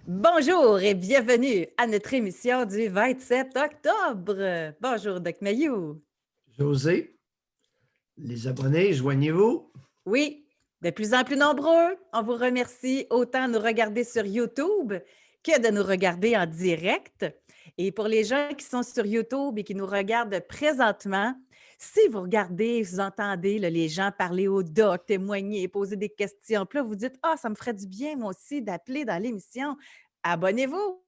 Bonjour et bienvenue à notre émission du 27 octobre. Bonjour, Doc Mayou. José, les abonnés, joignez-vous. Oui, de plus en plus nombreux. On vous remercie autant de nous regarder sur YouTube que de nous regarder en direct. Et pour les gens qui sont sur YouTube et qui nous regardent présentement, si vous regardez, vous entendez là, les gens parler au doc, témoigner, poser des questions, puis là, vous dites « Ah, ça me ferait du bien, moi aussi, d'appeler dans l'émission. » Abonnez-vous!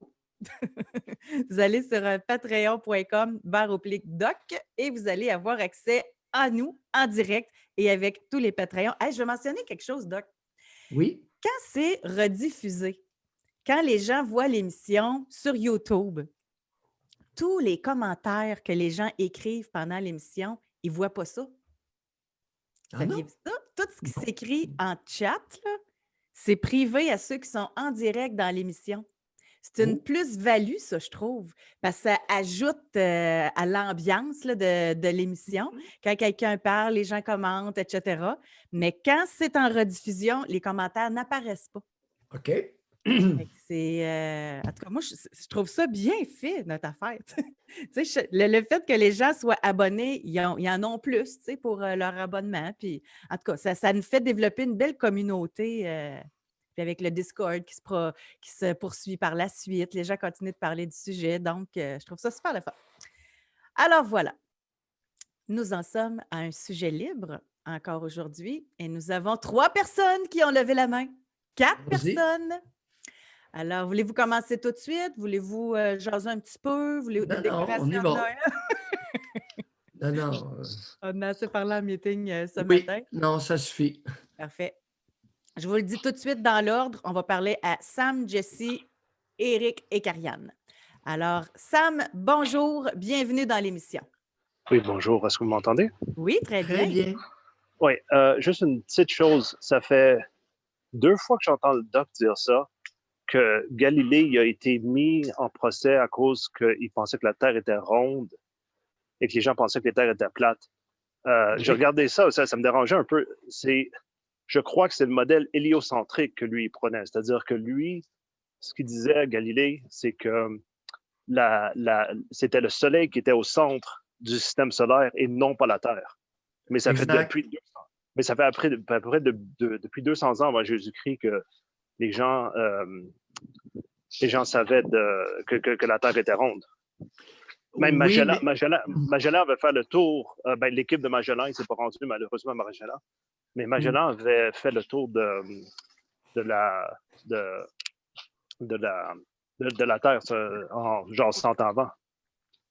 Vous allez sur patreon.com/doc et vous allez avoir accès à nous en direct et avec tous les Patreons. Hey, je vais mentionner quelque chose, Doc. Oui, Quand c'est rediffusé, quand les gens voient l'émission sur YouTube, tous les commentaires que les gens écrivent pendant l'émission, ils ne voient pas ça. ah non? Saviez-vous ça? Tout ce qui Bon. s'écrit en chat, là, c'est privé à ceux qui sont en direct dans l'émission. C'est une Oh, plus-value, ça, je trouve, parce que ça ajoute à l'ambiance là, de l'émission. Quand quelqu'un parle, les gens commentent, etc. Mais quand c'est en rediffusion, les commentaires n'apparaissent pas. OK. Fait que c'est, en tout cas, moi, je trouve ça bien fait, notre affaire. Tu sais, le fait que les gens soient abonnés, ils en ont plus, tu sais, pour leur abonnement. Puis, en tout cas, ça nous fait développer une belle communauté. Puis avec le Discord qui se poursuit par la suite, les gens continuent de parler du sujet. Donc, je trouve ça super le fun. Alors voilà, nous en sommes à un sujet libre encore aujourd'hui et nous avons 3 personnes qui ont levé la main. 4 Vas-y. personnes. Alors, voulez-vous commencer tout de suite? Voulez-vous jaser un petit peu? Voulez-vous des Non, non, on y décorations de va. Noël? Non, non. On a assez parlé en meeting ce Oui, matin. non, ça suffit. Parfait. Je vous le dis tout de suite dans l'ordre. On va parler à Sam, Jessie, Eric et Karianne. Alors, Sam, bonjour, bienvenue dans l'émission. Oui, bonjour. Est-ce que vous m'entendez? Oui, très bien. Très bien. Oui, juste une petite chose. Ça fait 2 fois que j'entends le doc dire ça, que Galilée il a été mis en procès à cause qu'il pensait que la Terre était ronde et que les gens pensaient que la Terre était plate. J'ai Oui, regardé ça, ça me dérangeait un peu. Je crois que c'est le modèle héliocentrique que lui il prenait. C'est-à-dire que lui, ce qu'il disait à Galilée, c'est que c'était le Soleil qui était au centre du système solaire et non pas la Terre. Mais ça fait exact. depuis 200, mais ça fait à peu près depuis 200 ans avant Jésus-Christ que les gens, savaient que la Terre était ronde. Même Oui, mais Magellan avait fait le tour. L'équipe de Magellan, il ne s'est pas rendu malheureusement à Magellan, mais hmm, Magellan avait fait le tour de la, de, de la, de la Terre en genre 100 ans avant.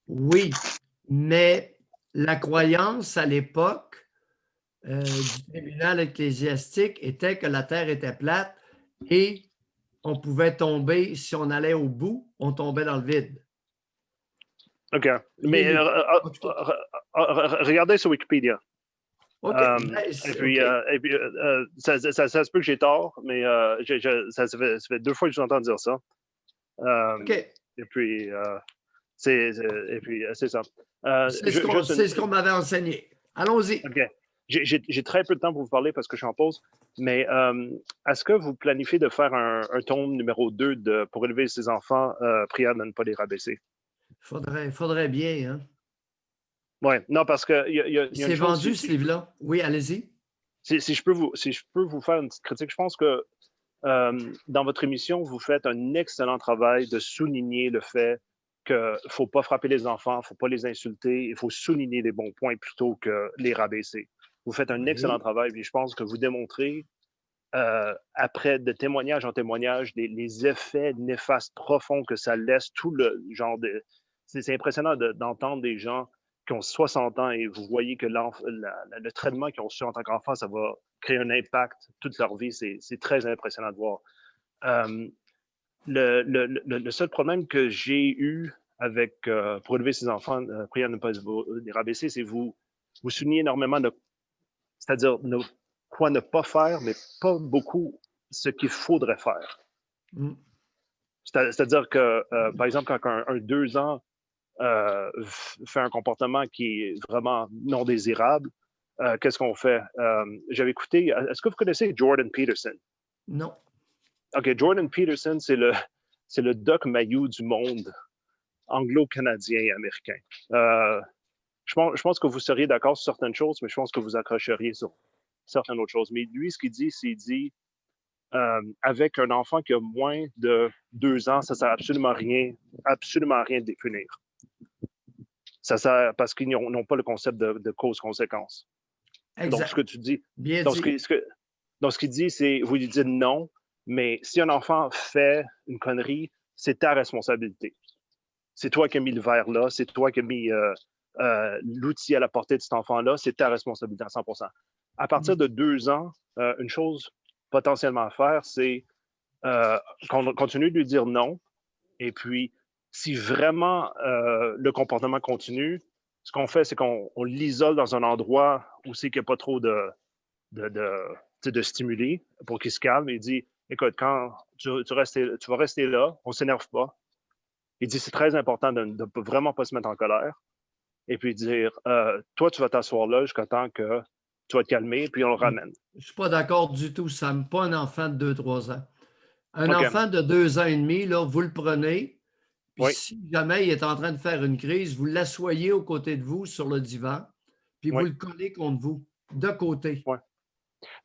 oui, mais la croyance à l'époque du tribunal ecclésiastique était que la Terre était plate et on pouvait tomber, si on allait au bout, on tombait dans le vide. OK. Voyez Mais en tout cas, regardez sur Wikipédia. OK. OK. Ça se peut que j'ai tort, mais ça fait 2 fois que je vous entends dire ça. OK. Et puis, c'est ça. C'est ce qu'on m'avait enseigné. Allons-y. OK. J'ai très peu de temps pour vous parler parce que je suis en pause, mais est-ce que vous planifiez de faire un tome numéro 2 pour élever ses enfants, prière de ne pas les rabaisser? Faudrait bien, hein? Oui, non, parce qu'il y a C'est une chose, vendu, ce livre-là. Oui, allez-y. si je peux vous faire une petite critique, je pense que dans votre émission, vous faites un excellent travail de souligner le fait qu'il ne faut pas frapper les enfants, il ne faut pas les insulter, il faut souligner les bons points plutôt que les rabaisser. Vous faites un excellent Oui. travail, puis je pense que vous démontrez, après de témoignage en témoignage, les effets néfastes profonds que ça laisse, tout le genre de... C'est impressionnant d'entendre des gens qui ont 60 ans et vous voyez que le traitement qu'ils ont reçu en tant qu'enfant, ça va créer un impact toute leur vie. C'est très impressionnant de voir. Euh, le seul problème que j'ai eu avec pour élever ses enfants, prière de ne pas les rabaisser, c'est vous soulignez énormément de, c'est-à-dire quoi ne pas faire, mais pas beaucoup ce qu'il faudrait faire. Mm. C'est-à-dire que, par exemple, quand un 2 ans fait un comportement qui est vraiment non désirable, qu'est-ce qu'on fait? J'avais écouté, est-ce que vous connaissez Jordan Peterson? Non. OK, Jordan Peterson, c'est c'est le Doc Mayou du monde anglo-canadien et américain. Je pense que vous seriez d'accord sur certaines choses, mais je pense que vous accrocheriez sur certaines autres choses. Mais lui, ce qu'il dit, c'est qu'il dit avec un enfant qui a moins de 2 ans, ça ne sert absolument rien de définir. Ça sert parce qu'ils n'ont pas le concept de cause-conséquence. Donc, ce que tu dis, Bien donc, dit. ce qu'il dit, c'est, vous lui dites non, mais si un enfant fait une connerie, c'est ta responsabilité. C'est toi qui as mis le verre là, c'est toi qui as mis l'outil à la portée de cet enfant-là, c'est ta responsabilité à 100%. À partir de 2 ans, une chose potentiellement à faire, c'est continuer de lui dire non. Et puis, si vraiment le comportement continue, ce qu'on fait, c'est qu'on l'isole dans un endroit où c'est qu'il n'y a pas trop de stimuli pour qu'il se calme. Il dit, écoute, quand tu vas rester là, on ne s'énerve pas. Il dit, c'est très important de ne vraiment pas se mettre en colère. Et puis dire, toi, tu vas t'asseoir là jusqu'à temps que tu vas te calmer, puis on le ramène. Je ne suis pas d'accord du tout, Sam. Pas un enfant de 2-3 ans. Un OK. enfant de 2 ans et demi, là, vous le prenez, puis Oui. si jamais il est en train de faire une crise, vous l'assoyez aux côtés de vous sur le divan, puis vous Oui. le collez contre vous, de côté. Oui.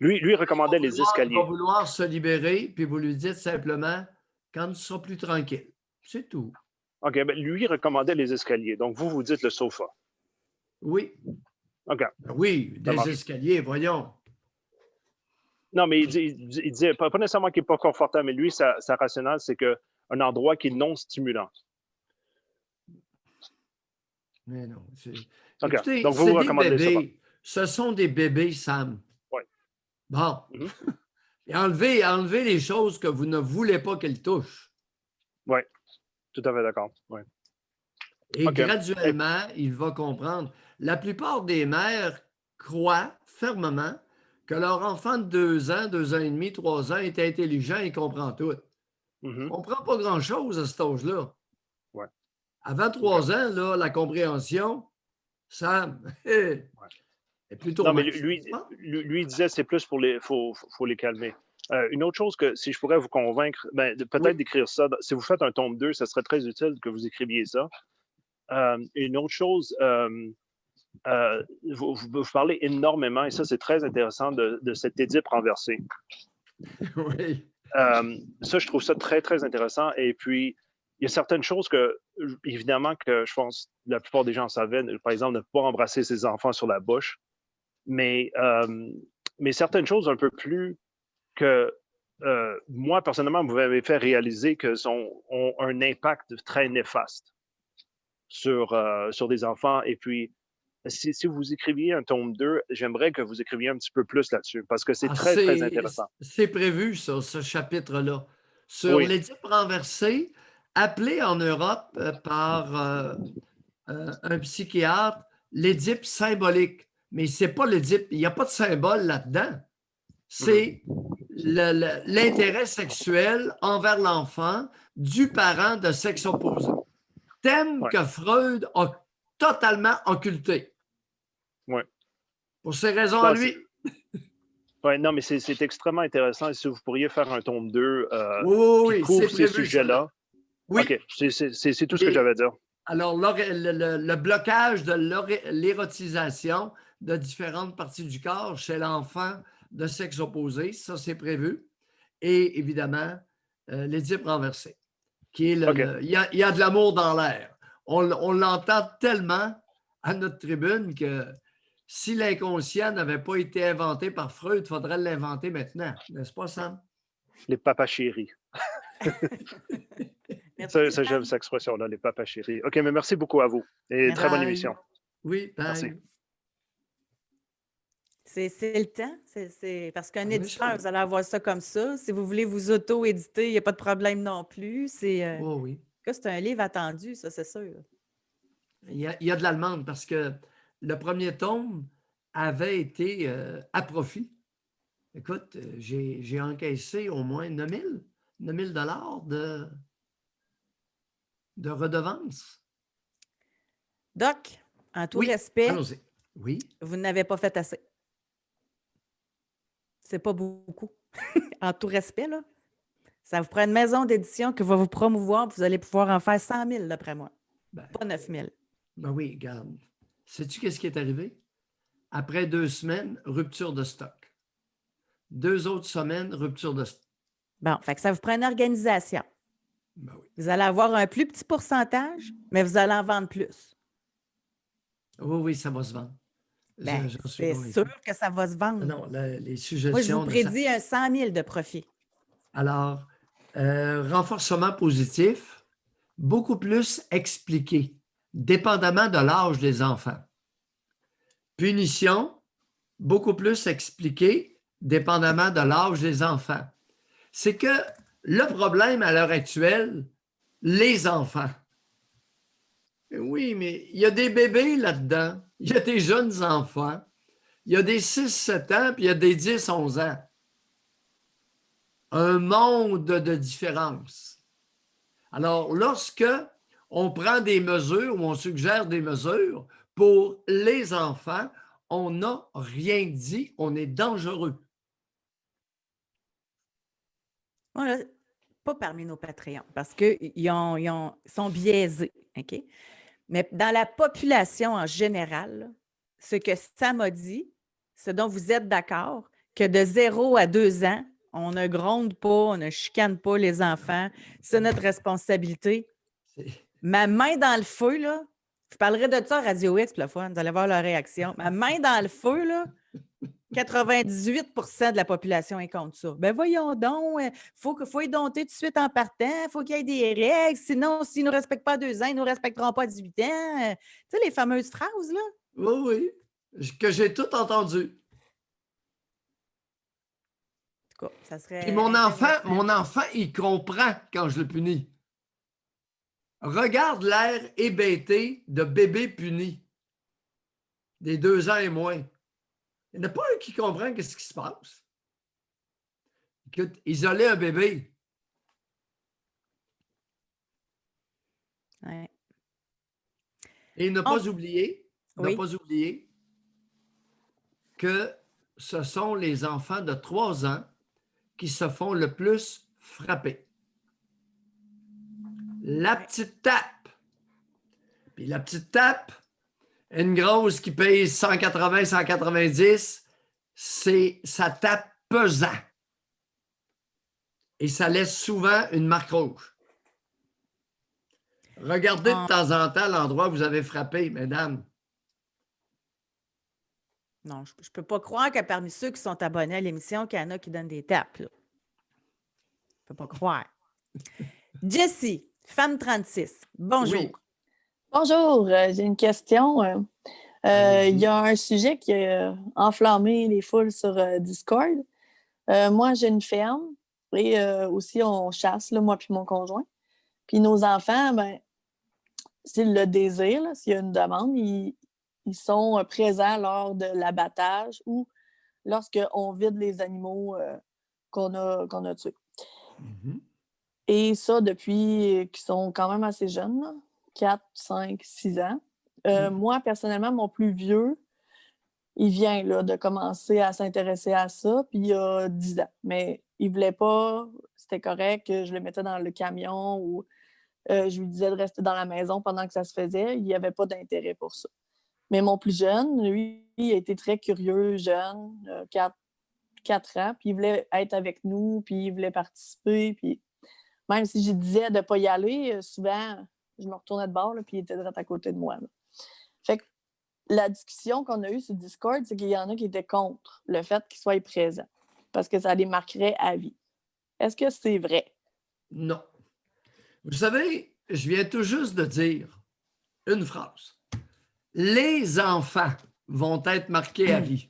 Lui, il recommandait les Il va escaliers. vouloir se libérer, puis vous lui dites simplement, quand tu seras plus tranquille. C'est tout. OK. Ben, lui, il recommandait les escaliers. Donc, vous dites le sofa. Oui. OK. Oui, Ça des marche. escaliers, voyons. Non, mais il disait, pas nécessairement qu'il n'est pas confortable, mais lui, sa rationale, c'est qu'un endroit qui est non stimulant. Mais non. OK. Écoutez, Donc, vous c'est des recommandez les sofas. bébés. Ce sont des bébés, Sam. Oui. Bon. Mhm. Et enlevez les choses que vous ne voulez pas qu'elles touchent. Oui. Tout à fait d'accord. Oui. Et OK. graduellement, il va comprendre. La plupart des mères croient fermement que leur enfant de 2 ans, 2 ans et demi, 3 ans est intelligent et comprend tout. Il ne Mhm. comprend pas grand-chose à cet âge-là. Ouais. Avant OK. 3 ans, là, la compréhension, Sam, est plutôt Non, mais mince. lui disait c'est plus pour les. Faut les calmer. Une autre chose que si je pourrais vous convaincre, ben, peut-être Oui. d'écrire ça. Si vous faites un tome 2, ça serait très utile que vous écriviez ça. Une autre chose, vous parlez énormément, et ça, c'est très intéressant, de cet Édipe renversé. Oui. Ça, je trouve ça très, très intéressant. Et puis, il y a certaines choses que, évidemment, que je pense que la plupart des gens savaient, par exemple, ne pas embrasser ses enfants sur la bouche. Mais certaines choses un peu plus que moi, personnellement, vous m'avez fait réaliser qu'elles ont un impact très néfaste sur des enfants. Et puis, si vous écriviez un tome 2, j'aimerais que vous écriviez un petit peu plus là-dessus parce que c'est très, très intéressant. C'est prévu, ça, ce chapitre-là. Sur Oui. l'Édipe renversé, appelé en Europe par un psychiatre l'Édipe symbolique. Mais ce n'est pas l'Édipe, il n'y a pas de symbole là-dedans. C'est l'intérêt sexuel envers l'enfant du parent de sexe opposé. Thème Ouais. que Freud a totalement occulté. Ouais. Pour ces raisons Non, à lui. Oui, non, mais c'est extrêmement intéressant. Et si vous pourriez faire un tome 2 qui Oui, couvre c'est ces prévu, ça. sujets-là. Oui. OK, c'est tout ce que j'avais à dire. Alors, le blocage de l'érotisation de différentes parties du corps chez l'enfant de sexe opposé, ça, c'est prévu. Et évidemment, l'Édipe renversé, qui est OK. il y a de l'amour dans l'air. On l'entend tellement à notre tribune que si l'inconscient n'avait pas été inventé par Freud, il faudrait l'inventer maintenant. N'est-ce pas, Sam? Les papas chéris. Ça, j'aime cette expression-là, les papas chéris. OK, mais merci beaucoup à vous. Et très bonne émission. Oui, Merci. bye. C'est le temps. Parce qu'un Oui, éditeur, ça. vous allez avoir ça comme ça. Si vous voulez vous auto-éditer, il n'y a pas de problème non plus. Oh, oui. C'est un livre attendu, ça, c'est sûr. Il y a de la demande parce que le premier tome avait été à profit. Écoute, j'ai encaissé au moins 9 000 $ de redevances. Doc, en tout Oui, respect, allons-y. Oui. vous n'avez pas fait assez. C'est pas beaucoup. En tout respect, là. Ça vous prend une maison d'édition qui va vous promouvoir, puis vous allez pouvoir en faire 100 000, d'après moi. Ben, Pas 9 000. ben oui, regarde. Sais-tu qu'est-ce qui est arrivé? Après 2 semaines, rupture de stock. 2 autres semaines, rupture de stock. Bon, fait que ça vous prend une organisation. Ben oui. Vous allez avoir un plus petit pourcentage, mais vous allez en vendre plus. Oui, oui, ça va se vendre. Bien, J'en suis c'est convaincu. sûr que ça va se vendre. Non, les Moi, je suggestions vous de ça. prédis un 100 000 de profit. Alors, renforcement positif, beaucoup plus expliqué, dépendamment de l'âge des enfants. Punition, beaucoup plus expliqué, dépendamment de l'âge des enfants. C'est que le problème à l'heure actuelle, les enfants. Oui, mais il y a des bébés là-dedans, il y a des jeunes enfants, il y a des 6-7 ans, puis il y a des 10-11 ans. Un monde de différence. Alors, lorsque on prend des mesures ou on suggère des mesures pour les enfants, on n'a rien dit, on est dangereux. Voilà, pas parmi nos Patreons, parce qu'ils sont biaisés, OK? Mais dans la population en général, là, ce que ça m'a dit, ce dont vous êtes d'accord, que de 0 à 2 ans, on ne gronde pas, on ne chicane pas les enfants, c'est notre responsabilité. Ma main dans le feu, là, je parlerai de ça à Radio X, pour la fois, vous allez voir leur réaction. Ma main dans le feu, là, 98 de la population est contre ça. Ben voyons donc, faut y dompter tout de suite en partant, il faut qu'il y ait des règles, sinon, s'ils ne nous respectent pas à 2 ans, ils ne nous respecteront pas à 18 ans. Tu sais, les fameuses phrases, là. Oui, oui, que j'ai tout entendu. En tout cas, ça serait Puis intéressant. mon enfant, il comprend quand je le punis. Regarde l'air hébété de bébé puni, des 2 ans et moins. Il n'y en a pas un qui comprend ce qui se passe. Écoute, isoler un bébé. Ouais. Et ne pas oublier, Oui. que ce sont les enfants de 3 ans qui se font le plus frapper. La petite tape. Puis la petite tape, une grosse qui pèse 180, 190, ça tape pesant. Et ça laisse souvent une marque rouge. Regardez de temps en temps l'endroit où vous avez frappé, mesdames. Non, je ne peux pas croire que parmi ceux qui sont abonnés à l'émission, qu'il y en a qui donnent des tapes. Là. Je ne peux pas croire. Jessie, femme 36, bonjour. Oui. Bonjour, j'ai une question. Il y a un sujet qui a enflammé les foules sur Discord. Moi, j'ai une ferme et aussi on chasse, là, moi puis mon conjoint. Puis nos enfants, ben, s'ils le désirent, s'il y a une demande, ils sont présents lors de l'abattage ou lorsqu'on vide les animaux qu'on a tués. Mm-hmm. Et ça, depuis qu'ils sont quand même assez jeunes, là, 4, 5, 6 ans. Moi, personnellement, mon plus vieux, il vient là, de commencer à s'intéresser à ça, puis il a 10 ans. Mais il ne voulait pas, c'était correct, que je le mettais dans le camion ou je lui disais de rester dans la maison pendant que ça se faisait. Il n'y avait pas d'intérêt pour ça. Mais mon plus jeune, lui, il a été très curieux, jeune, 4 ans, puis il voulait être avec nous, puis il voulait participer, puis même si je disais de ne pas y aller, souvent, je me retournais de bord, là, puis il était direct à côté de moi. Là. Fait que la discussion qu'on a eue sur Discord, c'est qu'il y en a qui étaient contre le fait qu'ils soient présents, parce que ça les marquerait à vie. Est-ce que c'est vrai? Non. Vous savez, je viens tout juste de dire une phrase. Les enfants vont être marqués à vie.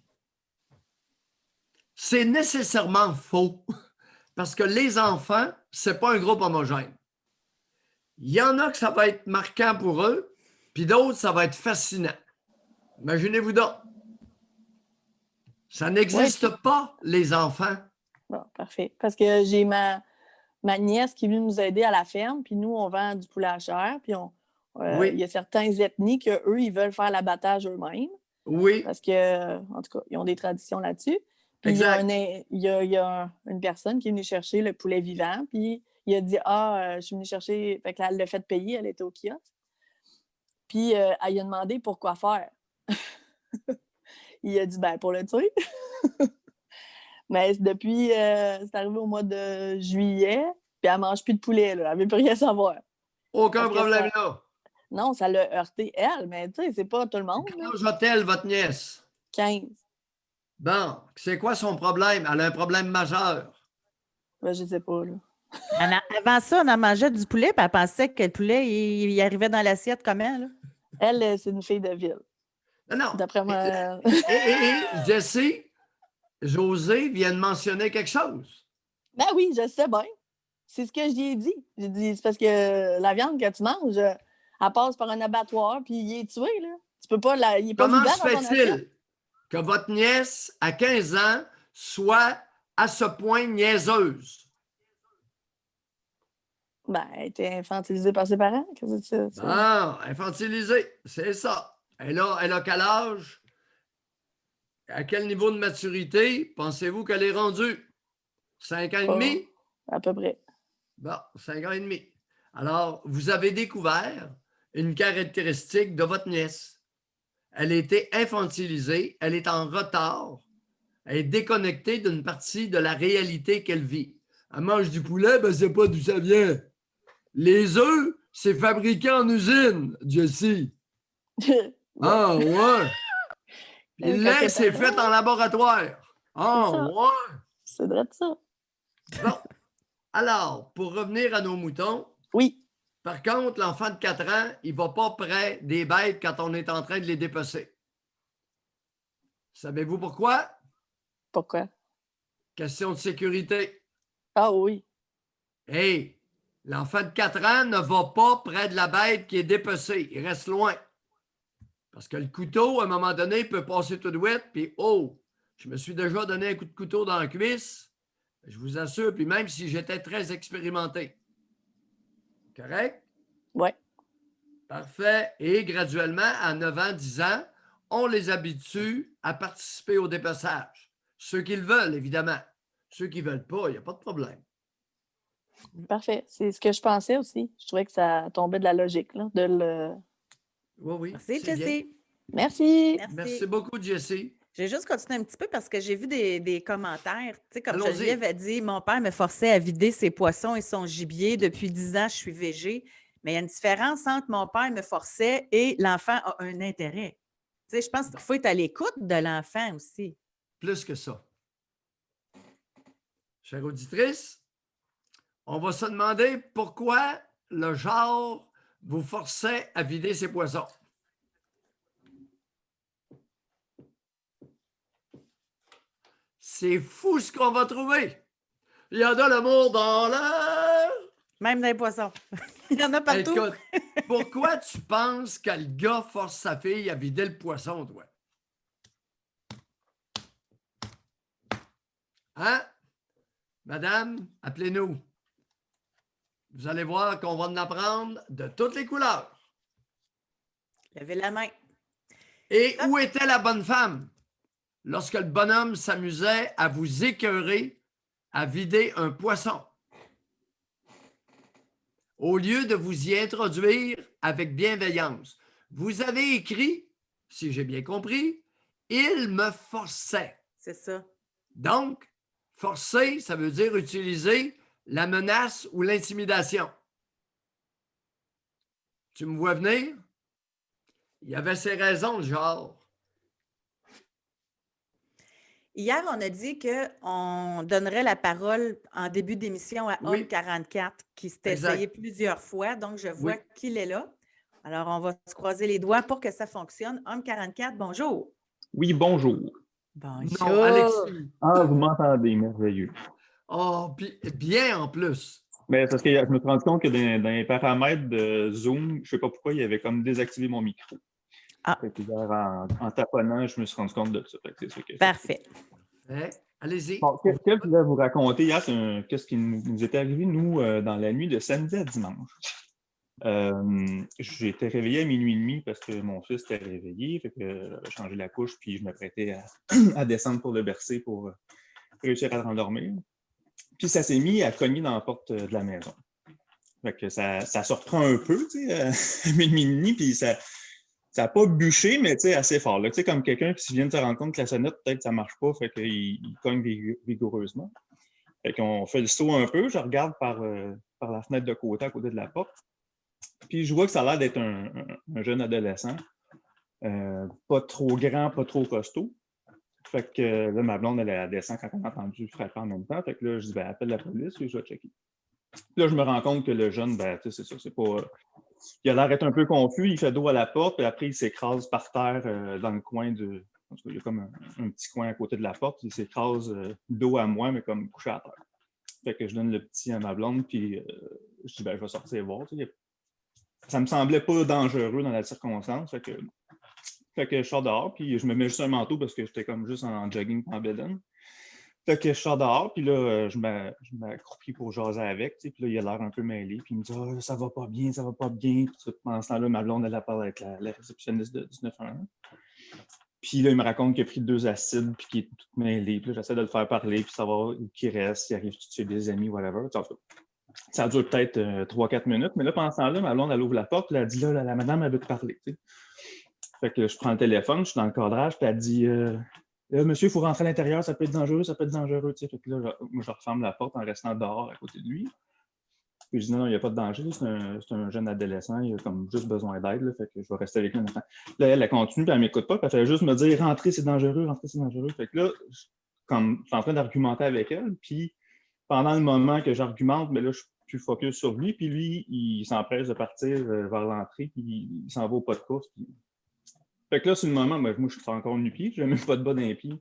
C'est nécessairement faux, parce que les enfants, ce n'est pas un groupe homogène. Il y en a que ça va être marquant pour eux, puis d'autres, ça va être fascinant. Imaginez-vous donc. Ça n'existe pas, les enfants. Bon, parfait. Parce que j'ai ma nièce qui est venue nous aider à la ferme, puis nous, on vend du poulet à chair, puis il y a certaines ethnies qu'eux, ils veulent faire l'abattage eux-mêmes. Oui. Parce que, en tout cas, ils ont des traditions là-dessus. Puis Exact. il y a une personne qui est venue chercher le poulet vivant, puis il a dit « Ah, je suis venue chercher... » Fait que là, elle l'a fait payer, elle était au kiosque. Puis elle lui a demandé pourquoi faire. Il a dit « Ben, pour le tuer. » Mais depuis, c'est arrivé au mois de juillet, puis elle ne mange plus de poulet, là. Elle ne veut plus rien savoir. Aucun Parce que problème là. Non, ça l'a heurté, elle, mais tu sais, c'est pas tout le monde, là. Quel âge a-t-elle, votre nièce? 15. Bon, c'est quoi son problème? Elle a un problème majeur. Ben, je sais pas, là. Avant ça, on en mangeait du poulet, puis elle pensait que le poulet, il arrivait dans l'assiette comment, là? Elle, c'est une fille de ville. Non. D'après moi... Jessie, José vient de mentionner quelque chose. Ben oui, je sais bien. C'est ce que j'y ai dit. J'ai dit, c'est parce que la viande que tu manges, elle passe par un abattoir, puis il est tué, là. Tu peux pas il est pas Comment vivant se dans ton assiette. fait-il que votre nièce, à 15 ans, soit à ce point niaiseuse? Ben, elle a été infantilisée par ses parents. Qu'est-ce que c'est ça? Ah, infantilisée, c'est ça. Elle a quel âge? À quel niveau de maturité pensez-vous qu'elle est rendue? 5 ans et demi? À peu près. Bon, 5 ans et demi. Alors, vous avez découvert une caractéristique de votre nièce. Elle a été infantilisée, elle est en retard, elle est déconnectée d'une partie de la réalité qu'elle vit. Elle mange du poulet, ben c'est pas d'où ça vient. Les œufs, c'est fabriqué en usine, Jessie. Ah, ouais. Puis le lait, c'est fait en laboratoire. Ah, ouais. C'est vrai de ça. Bon. Alors, pour revenir à nos moutons. Oui. Par contre, l'enfant de 4 ans, il ne va pas près des bêtes quand on est en train de les dépecer. Savez-vous pourquoi? Pourquoi? Question de sécurité. Ah oui. Hey, l'enfant de 4 ans ne va pas près de la bête qui est dépecée. Il reste loin. Parce que le couteau, à un moment donné, peut passer tout douette, puis oh, je me suis déjà donné un coup de couteau dans la cuisse. Je vous assure, puis même si j'étais très expérimenté. Correct? Oui. Parfait. Et graduellement, à 9 ans, 10 ans, on les habitue à participer au dépeçage. Ceux qui le veulent, évidemment. Ceux qui ne veulent pas, il n'y a pas de problème. Parfait. C'est ce que je pensais aussi. Je trouvais que ça tombait de la logique, là, de le... Oui. Merci, Jessie. Merci. Merci beaucoup, Jessie. Je vais juste continuer un petit peu parce que j'ai vu des commentaires. Tu sais, comme Allons-y. Geneviève a dit, mon père me forçait à vider ses poissons et son gibier. Depuis 10 ans, je suis végé. Mais il y a une différence entre mon père me forçait et l'enfant a un intérêt. Tu sais, je pense qu'il faut être à l'écoute de l'enfant aussi. Plus que ça. Chère auditrice, on va se demander pourquoi le genre vous forçait à vider ses poissons. C'est fou ce qu'on va trouver. Il y a de l'amour dans l'air. Même dans les poissons. Il y en a partout. Écoute, pourquoi tu penses que le gars force sa fille à vider le poisson, toi? Hein? Madame, appelez-nous. Vous allez voir qu'on va en apprendre de toutes les couleurs. Levez la main. Et où était la bonne femme lorsque le bonhomme s'amusait à vous écœurer à vider un poisson? Au lieu de vous y introduire avec bienveillance, vous avez écrit, si j'ai bien compris, « Il me forçait ». C'est ça. Donc, forcer, ça veut dire utiliser la menace ou l'intimidation. Tu me vois venir? Il y avait ses raisons, le genre. Hier, on a dit qu'on donnerait la parole en début d'émission à Oui. Homme 44, qui s'était Exact. essayé plusieurs fois. Donc, je vois Oui. qu'il est là. Alors, on va se croiser les doigts pour que ça fonctionne. Homme 44, bonjour. Oui, bonjour. Bonjour. Non, Alexis. Ah, vous m'entendez, merveilleux. Oh, bien en plus. Mais parce que je me suis rendu compte que dans les paramètres de Zoom, je ne sais pas pourquoi, il avait comme désactivé mon micro. Ah. Fait que hier, en taponnant, je me suis rendu compte de ça. Fait que c'est ça que Parfait. Allez-y. Bon, ce que je voulais vous raconter hier, c'est qu'est-ce qui nous est arrivé, nous, dans la nuit de samedi à dimanche. J'ai été réveillé à minuit et demi parce que mon fils était réveillé. Fait que j'avais changé la couche, puis je m'apprêtais à descendre pour le bercer pour réussir à le rendormir. Puis ça s'est mis à cogner dans la porte de la maison. Fait que ça surprend un peu, tu sais, à minuit et demi, puis ça n'a pas bûché, mais tu sais, assez fort. Là. Tu sais, comme quelqu'un qui vient de se rendre compte que la sonnette, peut-être, ça ne marche pas, fait qu'il cogne vigoureusement. Fait qu'on fait le saut un peu, je regarde par la fenêtre de côté, à côté de la porte, puis je vois que ça a l'air d'être un jeune adolescent, pas trop grand, pas trop costaud. Fait que là, ma blonde, elle descend quand on a entendu frapper en même temps. Fait que là, je dis, ben, appelle la police et je vais checker. Puis là, je me rends compte que le jeune, ben, tu sais, c'est ça, c'est pas... il a l'air d'être un peu confus, il fait dos à la porte, puis après, il s'écrase par terre dans le coin de... En tout cas, il y a comme un petit coin à côté de la porte, il s'écrase dos à moi, mais comme couché à terre. Fait que je donne le petit à ma blonde, puis je dis, ben, je vais sortir voir. Tu sais. Ça me semblait pas dangereux dans la circonstance, fait que je sors dehors, puis je me mets juste un manteau parce que j'étais comme juste en jogging en bedaine. Fait que je sors dehors, puis là, je m'accroupis pour jaser avec, tu sais, puis là, il a l'air un peu mêlé, puis il me dit « Ah, ça va pas bien, ça va pas bien. » Puis pendant ce temps-là, ma blonde, elle parle avec la réceptionniste de 1911. Puis là, il me raconte qu'il a pris 2 acides, puis qu'il est tout mêlé, puis là, j'essaie de le faire parler, puis savoir où il reste, s'il arrive tout de suite des amis, whatever. Ça dure peut-être 3-4 minutes, mais là, pendant ce temps-là, ma blonde, elle ouvre la porte, puis elle dit « Là, la madame, elle veut te parler. » Fait que je prends le téléphone, je suis dans le cadrage, puis elle dit monsieur, il faut rentrer à l'intérieur, ça peut être dangereux, ça peut être dangereux. Fait que là, moi, je referme la porte en restant dehors à côté de lui. Puis je dis non, il n'y a pas de danger, c'est un jeune adolescent, il a comme juste besoin d'aide, là, fait que je vais rester avec lui maintenant. Là, elle continue, puis elle ne m'écoute pas, puis elle fait juste me dire rentrez, c'est dangereux, rentrez, c'est dangereux. Fait que là, comme je suis en train d'argumenter avec elle, puis pendant le moment que j'argumente, mais là, je suis plus focus sur lui, puis lui, il s'empresse de partir vers l'entrée, puis il s'en va au pas de course. Puis... Fait que là, sur le moment, ben, moi, je suis encore nu-pied, je n'ai même pas de bas d'un pied.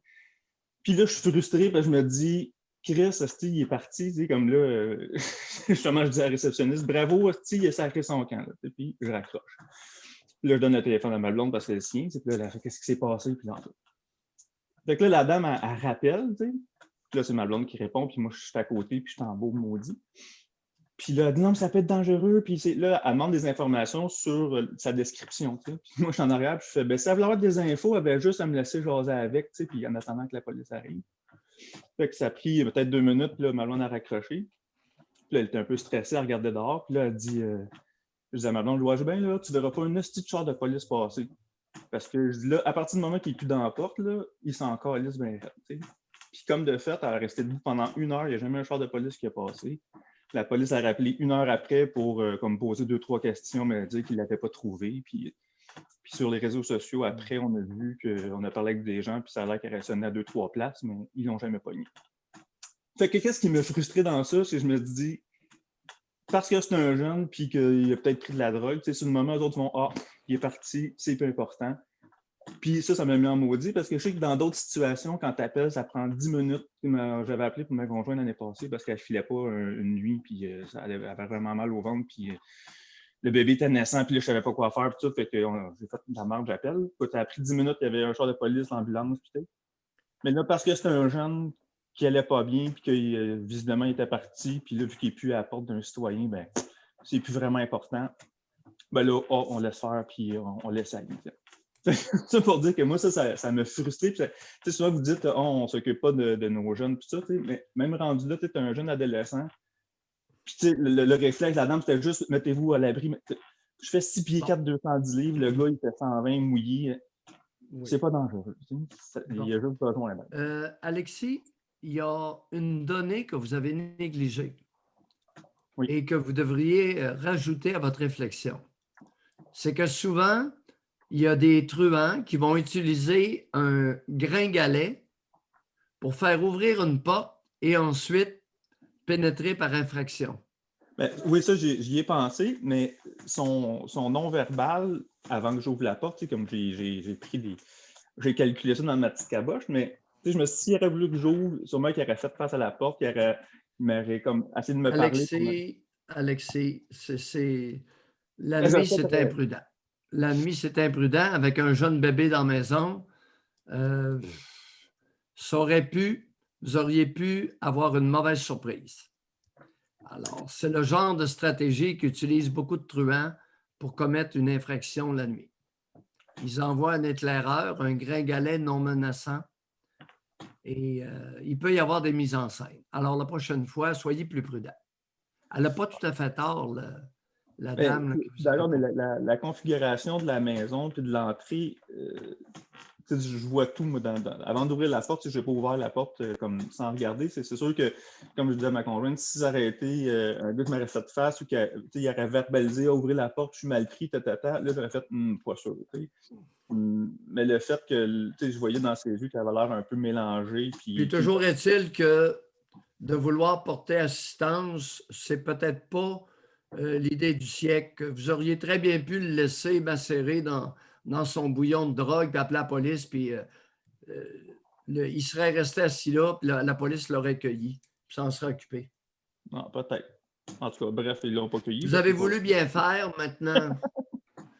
Puis là, je suis frustré, parce que je me dis, Chris, Asti, il est parti, tu sais, comme là, justement, je dis à la réceptionniste, bravo, Asti, il a sacré son camp, là, puis je raccroche. Puis là, je donne le téléphone à ma blonde parce que c'est le sien, puis là, qu'est-ce qui s'est passé, puis là, fait que là, la dame, elle rappelle, tu sais, puis là, c'est ma blonde qui répond, puis moi, je suis à côté, puis je suis en beau maudit. Puis là, elle dit non, mais ça peut être dangereux. Puis là, elle demande des informations sur sa description. Tu sais. Puis moi, je suis en arrière, puis je fais, ben, si elle voulait avoir des infos, elle avait juste à me laisser jaser avec, tu sais, puis en attendant que la police arrive. Fait que ça a pris peut-être 2 minutes, puis là, ma blonde a raccroché. Puis là, elle était un peu stressée, elle regardait dehors. Puis là, elle dit, je dis à ma blonde, je bien, là, tu ne verras pas une hostie de char de police passer. Parce que je dis là, à partir du moment qu'il n'est plus dans la porte, là, il s'en calisse bien fait. Tu sais. Puis comme de fait, elle a resté debout pendant 1 heure, il n'y a jamais un char de police qui a passé. La police a rappelé 1 heure après pour comme poser 2-3 questions, mais dire qu'ils ne l'avaient pas trouvé. Puis sur les réseaux sociaux, après, on a vu qu'on a parlé avec des gens, puis ça a l'air qu'elle sonné à 2-3 places, mais ils ne l'ont jamais pogné. Fait que qu'est-ce qui me frustrait dans ça, c'est que je me dis, parce que c'est un jeune, puis qu'il a peut-être pris de la drogue, sur le moment, les autres vont « Ah, il est parti, c'est peu important ». Puis ça m'a mis en maudit parce que je sais que dans d'autres situations, quand tu appelles, ça prend 10 minutes. J'avais appelé pour ma conjointe l'année passée parce qu'elle ne filait pas une nuit, puis elle avait vraiment mal au ventre, puis le bébé était naissant, puis là, je ne savais pas quoi faire, puis tout, fait que j'ai fait de la merde, j'appelle. Ça a pris 10 minutes, il y avait un char de police, l'ambulance, puis tout. Mais là, parce que c'était un jeune qui allait pas bien, puis que visiblement, il était parti, puis là, vu qu'il n'est plus à la porte d'un citoyen, ben c'est plus vraiment important. Ben là, on laisse faire, puis on laisse aller. Ça pour dire que moi, ça me frustrait. Puis, souvent, vous dites, on ne s'occupe pas de nos jeunes, puis ça, mais même rendu là, tu es un jeune adolescent. Puis, le réflexe, la dame, c'était juste, mettez-vous à l'abri. Je fais 6 pieds 4, 210 livres, le gars, il fait 120 mouillé. Oui. C'est pas dangereux. Il y a juste besoin d'aide. Alexis, il y a une donnée que vous avez négligée et que vous devriez rajouter à votre réflexion. C'est que souvent, il y a des truands qui vont utiliser un gringalet pour faire ouvrir une porte et ensuite pénétrer par infraction. Ben, oui, ça, j'y ai pensé, mais son non-verbal, avant que j'ouvre la porte, comme j'ai calculé ça dans ma petite caboche, mais je me suis dit, s'il aurait voulu que j'ouvre, sûrement qu'il aurait fait face à la porte, il m'aurait comme essayé de me parler. Alexis, la nuit, c'est imprudent. La nuit, c'est imprudent. Avec un jeune bébé dans la maison, vous auriez pu avoir une mauvaise surprise. Alors, c'est le genre de stratégie qu'utilisent beaucoup de truands pour commettre une infraction la nuit. Ils envoient un éclaireur, un gringalet non menaçant, et il peut y avoir des mises en scène. Alors, la prochaine fois, soyez plus prudents. Elle n'a pas tout à fait tort, la dame. D'ailleurs, la configuration de la maison puis de l'entrée, je vois tout. Moi, avant d'ouvrir la porte, je n'ai pas ouvert la porte comme sans regarder. C'est sûr que, comme je disais à ma conjointe, si ça aurait été un gars qui m'aurait fait de face ou qu'il aurait verbalisé, ouvrir la porte, je suis mal pris, là, j'aurais fait pas sûr. Mais le fait que je voyais dans ses yeux qu'elle avait l'air un peu mélangée. Puis toujours est-il que de vouloir porter assistance, c'est peut-être pas l'idée du siècle. Vous auriez très bien pu le laisser macérer dans son bouillon de drogue, puis appeler la police, puis il serait resté assis là, puis la police l'aurait cueilli, puis ça en serait occupé. Non, peut-être. En tout cas, bref, ils ne l'ont pas cueilli. Vous avez voulu bien faire maintenant.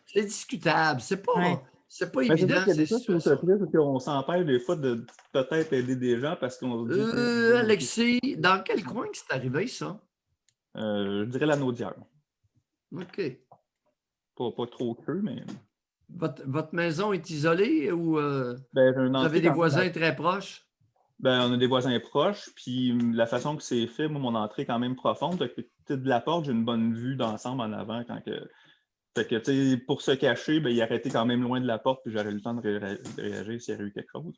C'est discutable. C'est pas, c'est pas évident. C'est ça, c'est qu'on s'empêche des fois de peut-être aider des gens parce qu'on se dit... Alexis, dans quel coin que c'est arrivé, ça? Je dirais la Naudière. OK. Pas trop creux, mais... Votre maison est isolée ou vous avez des voisins très proches? On a des voisins proches, puis la façon que c'est fait, moi, mon entrée est quand même profonde. De la porte, j'ai une bonne vue d'ensemble en avant. Fait que, pour se cacher, il aurait été quand même loin de la porte, puis j'aurais eu le temps de réagir s'il y avait eu quelque chose.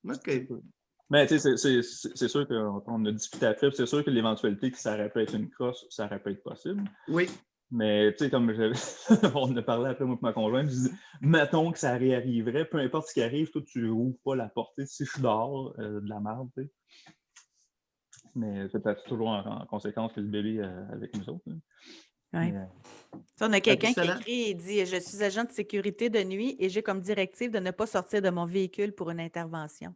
OK. Mais c'est sûr qu'on a discuté après, c'est sûr que l'éventualité que ça aurait pu être une crosse, ça aurait pu être possible. Oui. Mais comme on a parlé après moi et ma conjointe, je dis, mettons que ça réarriverait, peu importe ce qui arrive, toi, tu rouvres pas la porte. Si je suis dehors, de la merde, tu sais. Mais c'est peut-être toujours en conséquence que le bébé est avec nous autres. Oui. On a quelqu'un qui écrit et dit « Je suis agent de sécurité de nuit et j'ai comme directive de ne pas sortir de mon véhicule pour une intervention. »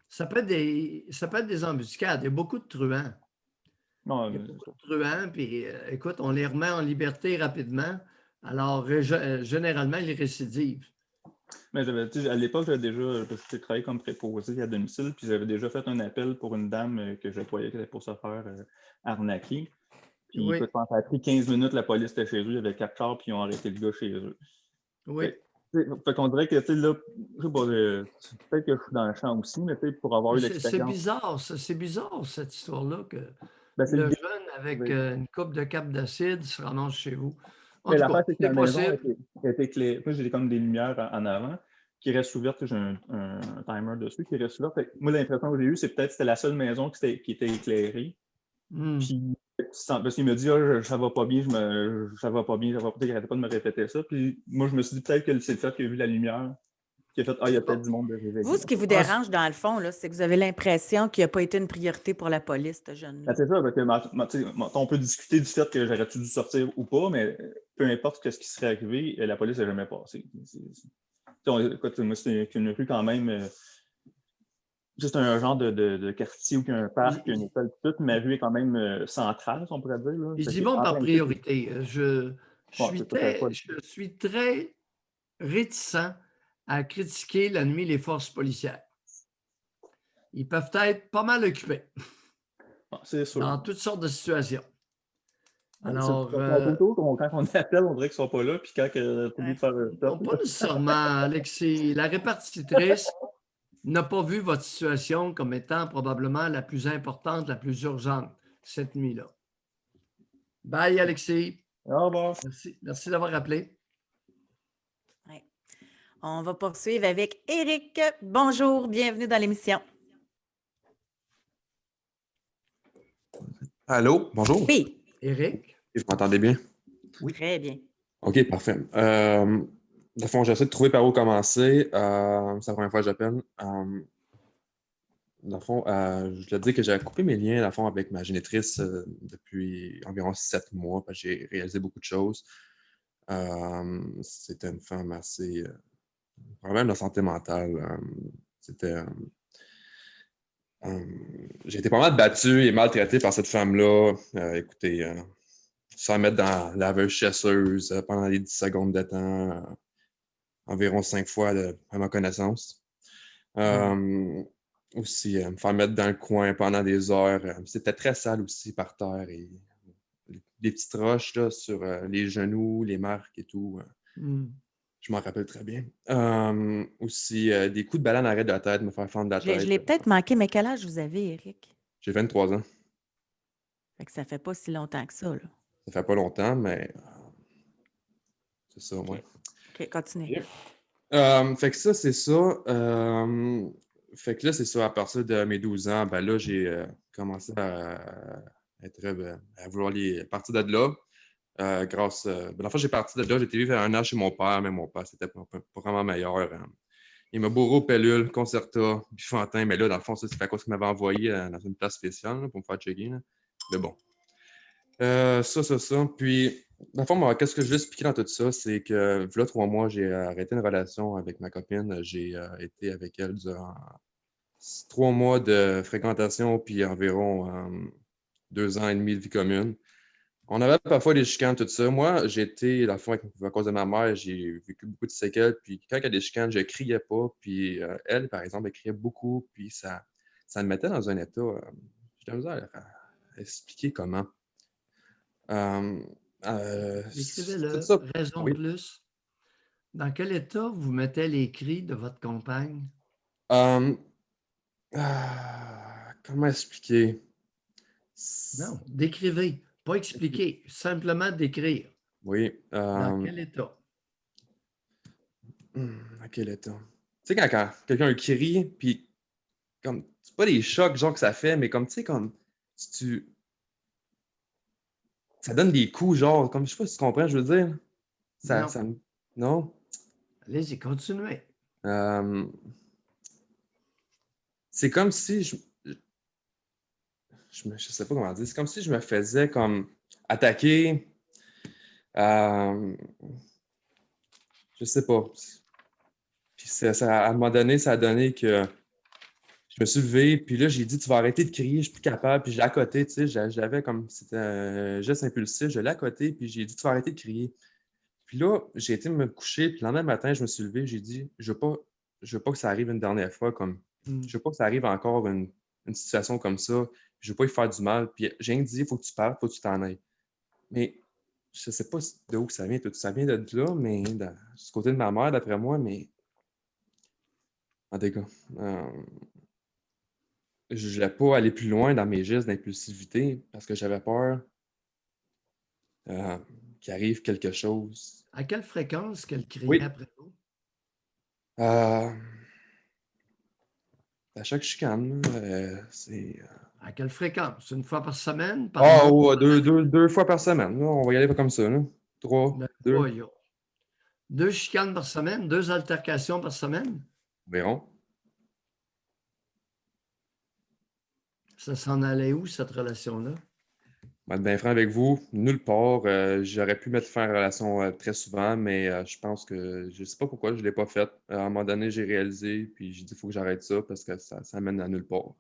Ça peut être des embuscades. Il y a beaucoup de truands. Il y a beaucoup de truands, puis écoute, on les remet en liberté rapidement. Alors, généralement, ils récidivent. Mais à l'époque, j'ai travaillé comme préposé à domicile, puis j'avais déjà fait un appel pour une dame que je croyais qu'elle était pour se faire arnaquer. Puis, écoute, ça a pris 15 minutes, la police était chez eux, il y avait 4 chars, puis ils ont arrêté le gars chez eux. Oui. Fait qu'on dirait que, là, je sais pas, peut-être que je suis dans le champ aussi, mais pour avoir eu l'expérience. C'est bizarre, cette histoire-là, que le jeune avec une coupe de cap d'acide se ramasse chez vous. Mais l'affaire, c'est que la maison était éclairée. Moi, j'ai comme des lumières en avant qui restent ouvertes. J'ai un timer dessus qui reste ouvert. Moi, l'impression que j'ai eue, c'est peut-être que c'était la seule maison qui était éclairée. Puis, parce qu'il me dit ça va pas bien, ça va pas bien, il n'arrêtait pas de me répéter ça. Puis moi, je me suis dit peut-être que c'est le fait qu'il a vu la lumière qui a fait il y a peut-être du monde de réveil. Vous, ce qui vous dérange dans le fond, c'est que vous avez l'impression qu'il n'a pas été une priorité pour la police, ce jeune. C'est ça, parce que on peut discuter du fait que j'aurais dû sortir ou pas, mais peu importe ce qui serait arrivé, la police n'a jamais passé. Écoute, moi, c'est une rue quand même. C'est un genre de quartier où il y a un parc, une école, toute ma rue est quand même centrale, on pourrait dire. Là. Ils y vont par priorité. Je suis très réticent à critiquer la nuit les forces policières. Ils peuvent être pas mal occupés. C'est sûr. Dans toutes sortes de situations. Alors, quand on appelle, on dirait qu'ils ne sont pas là, puis quand tu oublies de faire un stop. Pas nécessairement, Alexis. La répartitrice n'a pas vu votre situation comme étant probablement la plus importante, la plus urgente cette nuit-là. Bye, Alexis. Au revoir. Merci d'avoir appelé. Ouais. On va poursuivre avec Éric. Bonjour, bienvenue dans l'émission. Allô, bonjour. Oui. Éric. Vous m'entendez bien? Oui. Très bien. OK, parfait. De fond, j'essaie de trouver par où commencer. C'est la première fois que j'appelle. Dans le fond, je dois dire que j'ai coupé mes liens dans fond, avec ma génitrice depuis environ 7 mois, parce que j'ai réalisé beaucoup de choses. C'était une femme assez... problème de santé mentale. J'ai été pas mal battu et maltraité par cette femme-là. Écoutez, sans mettre dans la laveuse chasseuse pendant les 10 secondes de temps, environ 5 fois à ma connaissance. aussi me faire mettre dans le coin pendant des heures. C'était très sale aussi par terre. Et des petites roches là, sur les genoux, les marques et tout. Je m'en rappelle très bien. Aussi, des coups de ballon en arrêt de la tête, me faire fendre la Je tête. l'ai peut-être manqué, mais quel âge vous avez, Éric? J'ai 23 ans. Fait que ça fait pas si longtemps que ça, là. Ça fait pas longtemps, mais c'est ça, OK. ouais. OK, continuez. Fait que ça, c'est ça. Fait que là, c'est ça, à partir de mes 12 ans, ben là, j'ai commencé à vouloir partir de là. Ben, en fait, j'ai parti de là, j'étais vivre un an chez mon père, mais mon père, c'était pas vraiment meilleur. Il m'a bourré aux pilules, Concerta, Bifantin, mais là, dans le fond, ça, c'est à cause qu'il m'avait envoyé dans une place spéciale là, pour me faire checker. Là. Mais bon. Ça. Puis, dans le fond, moi, qu'est-ce que je veux expliquer dans tout ça, c'est que, là, 3 mois, j'ai arrêté une relation avec ma copine. J'ai été avec elle durant 3 mois de fréquentation, puis environ 2 ans et demi de vie commune. On avait parfois des chicanes, tout ça. Moi, j'ai été, dans le fond, à cause de ma mère, j'ai vécu beaucoup de séquelles. Puis quand il y a des chicanes, je ne criais pas. Puis elle, par exemple, elle criait beaucoup. Puis ça me mettait dans un état. J'ai de la misère à expliquer comment. Décrivez-le, Tout ça. raison Oui. plus. Dans quel état vous mettez les cris de votre compagne? Comment expliquer? Non, décrivez. Pas expliquer, simplement décrire. Oui. Dans quel état? À quel état? Tu sais, quand quelqu'un crie, puis comme, c'est pas des chocs, genre, que ça fait, mais comme, tu sais, comme, si ça donne des coups, genre, comme, je sais pas si tu comprends, je veux dire. Non. Non? Allez-y, continuez. C'est comme si je sais pas comment dire, c'est comme si je me faisais comme attaquer. Je sais pas. Puis à un moment donné, ça a donné que je me suis levé, puis là, j'ai dit, tu vas arrêter de crier, je suis plus capable. Puis je l'ai accoté, tu sais, j'avais comme, c'était un geste impulsif, je l'ai accoté, puis j'ai dit, tu vas arrêter de crier. Puis là, j'ai été me coucher, puis le lendemain matin, je me suis levé, j'ai dit, je veux pas que ça arrive une dernière fois, comme, je veux pas que ça arrive encore une situation comme ça, je veux pas y faire du mal. Puis j'ai rien dit, il faut que tu partes, il faut que tu t'en ailles. Mais je sais pas de où ça vient, tout ça vient de là, mais du côté de ma mère, d'après moi, mais en tout cas, je ne voulais pas aller plus loin dans mes gestes d'impulsivité parce que j'avais peur qu'il arrive quelque chose. À quelle fréquence qu'elle criait Oui. après vous? À chaque chicane, c'est... À quelle fréquence? Une fois par semaine? Par Ah, mois? ouais, deux fois par semaine. Là, on va y aller comme ça. Là. 3, 2, Voyons. 2 chicanes par semaine? 2 altercations par semaine? environ. Ça s'en allait où, cette relation-là? Pour être bien franc avec vous, nulle part. J'aurais pu mettre fin à la relation très souvent, mais je pense que je ne sais pas pourquoi je ne l'ai pas faite. À un moment donné, j'ai réalisé, puis j'ai dit il faut que j'arrête ça parce que ça mène à nulle part.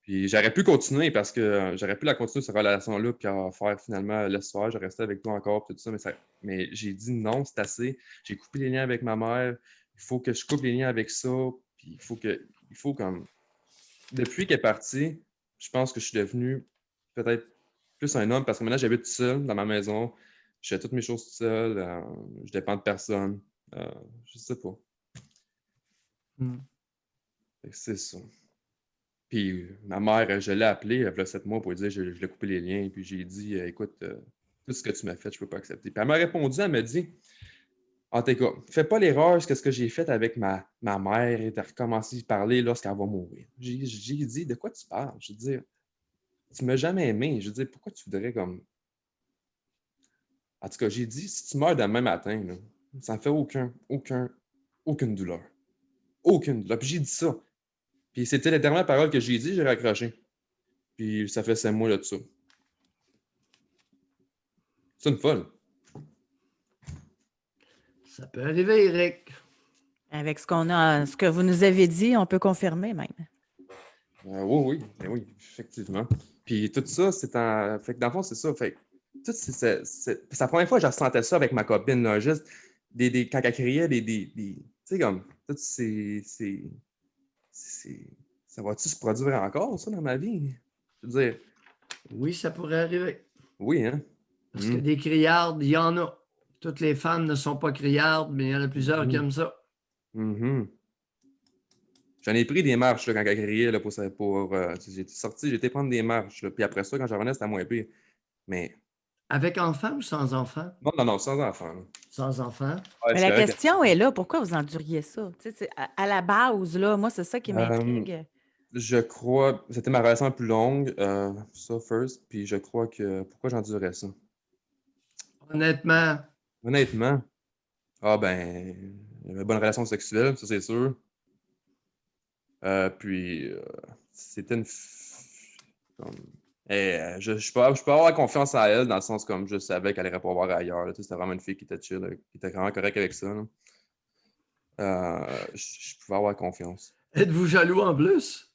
Puis j'aurais pu continuer parce que j'aurais pu la continuer, cette relation-là, puis en faire finalement laisse faire, je restais avec toi encore, tout ça, mais j'ai dit non, c'est assez. J'ai coupé les liens avec ma mère. Il faut que je coupe les liens avec ça. Puis il faut comme. Depuis qu'elle est partie, je pense que je suis devenu peut-être plus un homme parce que maintenant j'habite tout seul dans ma maison. Je fais toutes mes choses tout seul. Je dépends de personne. Je sais pas. C'est ça. Puis ma mère, je l'ai appelée il y a 7 mois pour lui dire je l'ai coupé les liens. Puis j'ai dit écoute, tout ce que tu m'as fait, je peux pas accepter. Puis elle m'a répondu, elle m'a dit en tout cas, fais pas l'erreur ce que j'ai fait avec ma mère et de recommencer à parler lorsqu'elle va mourir. J'ai dit de quoi tu parles? Je veux dire, tu m'as jamais aimé. Je veux dire, pourquoi tu voudrais comme. En tout cas, j'ai dit si tu meurs demain matin, là, ça ne fait aucune douleur. Aucune douleur. Puis j'ai dit ça. Puis c'était la dernière parole que j'ai dit, j'ai raccroché. Puis ça fait 5 mois là de ça. C'est une folle. Ça peut arriver, Éric. Avec ce que vous nous avez dit, on peut confirmer même. Oui, effectivement. Puis tout ça, c'est en. Fait que dans le fond, c'est ça. Fait que c'est la première fois que je ressentais ça avec ma copine, là, juste quand elle criait, tu sais, comme, tout Ça va-tu se produire encore, ça, dans ma vie? Je veux dire, Oui, ça pourrait arriver. oui, hein? Parce que des criardes, il y en a. Toutes les femmes ne sont pas criardes, mais il y en a plusieurs qui aiment ça. Mhm. J'en ai pris des marches là, quand elle criait là, j'étais sorti, j'ai été prendre des marches. Là, puis après ça, quand je revenais, c'était moins pire. Mais Avec enfant ou sans enfant? non, sans enfant. Là. Sans enfant. Ouais, Mais c'est la correct. question est là, pourquoi vous enduriez ça? Tu sais, à la base, là, moi, c'est ça qui m'intrigue. Je crois, c'était ma relation la plus longue, ça first, puis je crois que, pourquoi j'endurais ça? Honnêtement, Honnêtement, ben, j'avais une bonne relation sexuelle, ça c'est sûr. Puis, c'était je peux avoir confiance en elle dans le sens comme je savais qu'elle irait pas voir ailleurs. Là, c'était vraiment une fille qui était chill, là, qui était vraiment correcte avec ça. Là. Je pouvais avoir confiance. êtes-vous jaloux en plus?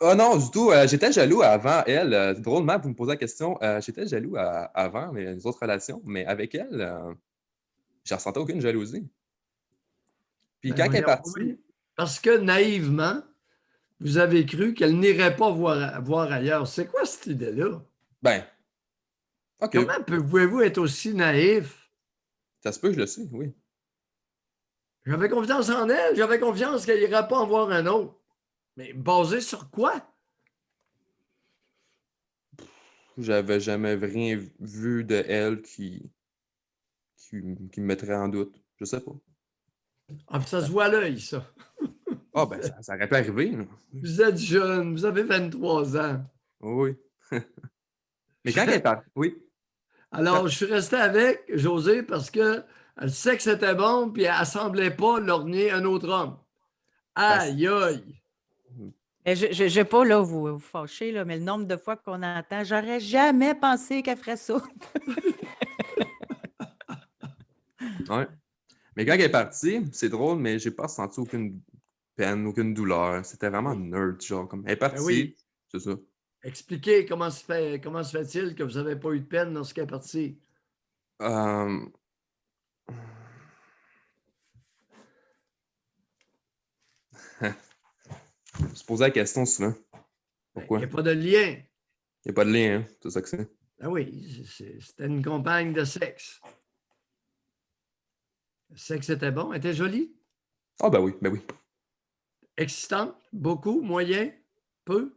Oh non, du tout. J'étais jaloux avant elle. Drôlement, vous me posez la question. J'étais jaloux avant les autres relations, mais avec elle, je ne ressentais aucune jalousie. Puis Ben, quand elle est voyons, partie, oui. Parce que naïvement, vous avez cru qu'elle n'irait pas voir ailleurs. C'est quoi cette idée-là? ben, OK, Comment pouvez-vous être aussi naïf? ça se peut que je le suis, oui. J'avais confiance en elle, j'avais confiance qu'elle n'irait pas en voir un autre. Mais basé sur quoi? J'avais jamais rien vu de elle qui me mettrait en doute. Je sais pas. Ah, puis ça se voit à l'œil, ça. Ah, ben, ça aurait pu arriver. Là. Vous êtes jeune, vous avez 23 ans. Oui. Mais quand elle est partie, oui. Alors, je suis resté avec José parce qu'elle sait que c'était bon, puis elle ne semblait pas lorgner un autre homme. Aïe, aïe. Mais je ne vais pas là, vous fâcher, là, mais le nombre de fois qu'on entend, j'aurais jamais pensé qu'elle ferait ça. Ouais. Mais quand elle est partie, c'est drôle, mais j'ai pas ressenti aucune peine, aucune douleur. C'était vraiment nerd, genre, comme elle est partie, Ben oui. c'est ça. Expliquez comment se fait-il que vous n'avez pas eu de peine lorsqu'elle est partie? Euh, Je se posais la question souvent. Il Pourquoi? n'y a pas de lien. Il n'y a pas de lien, hein? C'est ça que c'est. Ben oui, c'était une compagne de sexe. Le sexe était bon, elle était jolie, Ah, ben oui, ben oui. excitante, beaucoup, moyen, peu.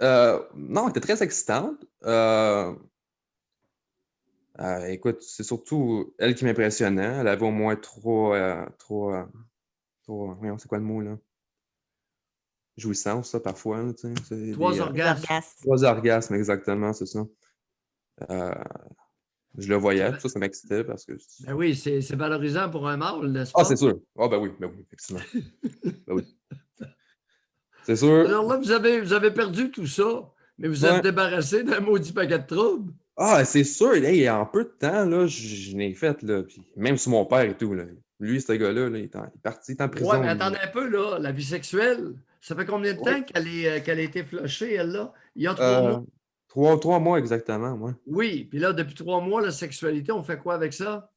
Non, elle était très excitante. Écoute, c'est surtout elle qui m'impressionnait. Elle avait au moins voyons, c'est quoi le mot, là? Jouissance, ça, parfois, là, tu sais. C'est 3 Les orgasmes. orgasmes. 3 orgasmes, exactement, c'est ça. Je le voyais, puis ça m'excitait parce que... Ben oui, c'est valorisant pour un mâle, n'est-ce Ah, pas? c'est sûr. Ah, ben oui, effectivement. Ben oui. C'est sûr. Alors là, vous avez perdu tout ça, mais vous êtes Ouais. débarrassé d'un maudit paquet de troubles. Ah, c'est sûr. Hey, en peu de temps, là, je l'ai fait, là. Puis même sur mon père et tout, là. Lui, ce gars-là, là, il est parti, il est en prison. Ouais, mais lui. attendez un peu, là, la vie sexuelle, ça fait combien de Ouais. temps qu'elle a été flushée, elle, là? Il y a 3 mois. 3 mois exactement, moi. Oui, puis là, depuis 3 mois, la sexualité, on fait quoi avec ça?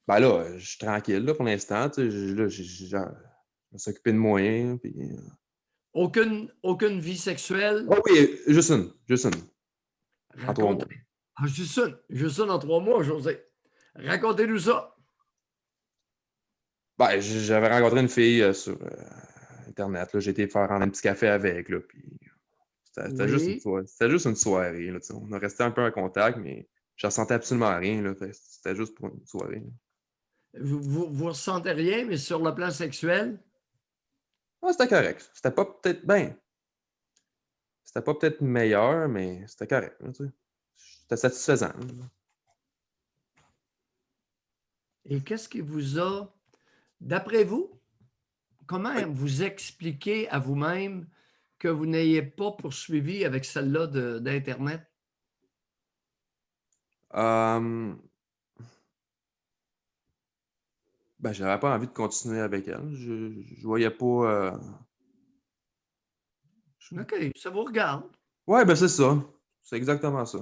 Ben là, je suis tranquille, là, pour l'instant. Tu sais, je me suis occupé de moi, puis... Aucune vie sexuelle? Oh oui, juste une. En 3 mois. Racontez. Ah, juste une en 3 mois, José. Racontez-nous ça. Ben, j'avais rencontré une fille sur Internet, là. J'ai été faire un petit café avec, là, puis... C'était juste une Oui. soirée. C'était juste une soirée, là, tu sais. On a resté un peu en contact, mais je ressentais absolument rien, là. C'était juste pour une soirée. Vous ressentez rien, mais sur le plan sexuel? Ah, c'était correct. C'était pas peut-être meilleur, mais c'était correct, là, tu sais. C'était satisfaisant. Là. Et qu'est-ce qui vous a, d'après vous, comment Oui. vous expliquez à vous-même que vous n'ayez pas poursuivi avec celle-là d'Internet? Ben, j'avais pas envie de continuer avec elle. Je voyais pas. OK, ça vous regarde. Ouais, ben c'est ça. C'est exactement ça.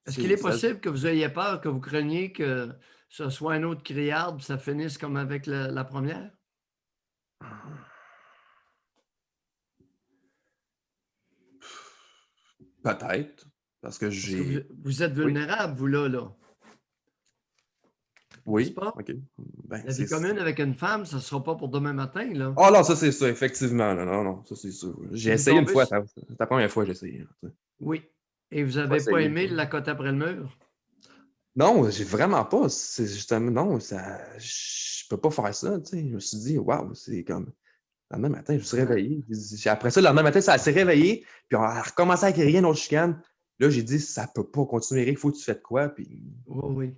Est-ce qu'il est possible que vous ayez peur, que vous craigniez que ce soit un autre criard, puis ça finisse comme avec la première? Peut-être, parce que Parce que j'ai... vous êtes vulnérable, vous, là. N'est-ce Oui, pas? OK. Ben, La vie commune avec une femme, ça ne sera pas pour demain matin, là. Ah non, ça c'est ça, effectivement. Là. Non, non, ça c'est sûr. Si J'ai vous essayé une tombez fois, sur- c'est la première fois que j'ai essayé. Là, tu sais. Oui. Et vous Faut n'avez pas essayer une aimé fois. la cote après le mur? Non, j'ai vraiment pas. C'est justement, non, je peux pas faire ça. Tu sais. Je me suis dit, waouh, c'est comme. Le lendemain matin, je me suis réveillé. Après ça, le lendemain matin, ça s'est réveillé. Puis on a recommencé à crier une autre chicane. Là, j'ai dit, ça peut pas continuer, il faut que tu fasses quoi. Puis... Oui, oui.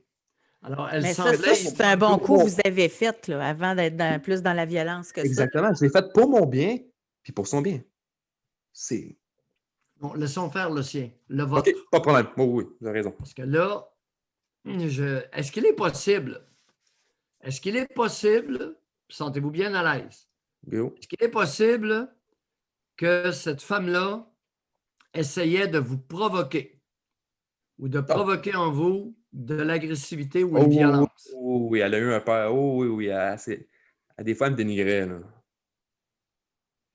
Alors, elle Mais ça, semblait... c'est un bon coup que vous avez fait là, avant d'être plus dans la violence que ça. Exactement. Je l'ai fait pour mon bien, puis pour son bien. C'est. Bon, laissons faire le sien, le OK, vôtre. pas de problème. Oui, oui, vous avez raison. Parce que là, est-ce qu'il est possible? Est-ce qu'il est possible, sentez-vous bien à l'aise, Go. est-ce qu'il est possible que cette femme-là essayait de vous provoquer ou de provoquer en vous de l'agressivité ou une violence? Oh, oui, elle a eu un père. Oh oui, oui. Des fois, elle me dénigrait. Là.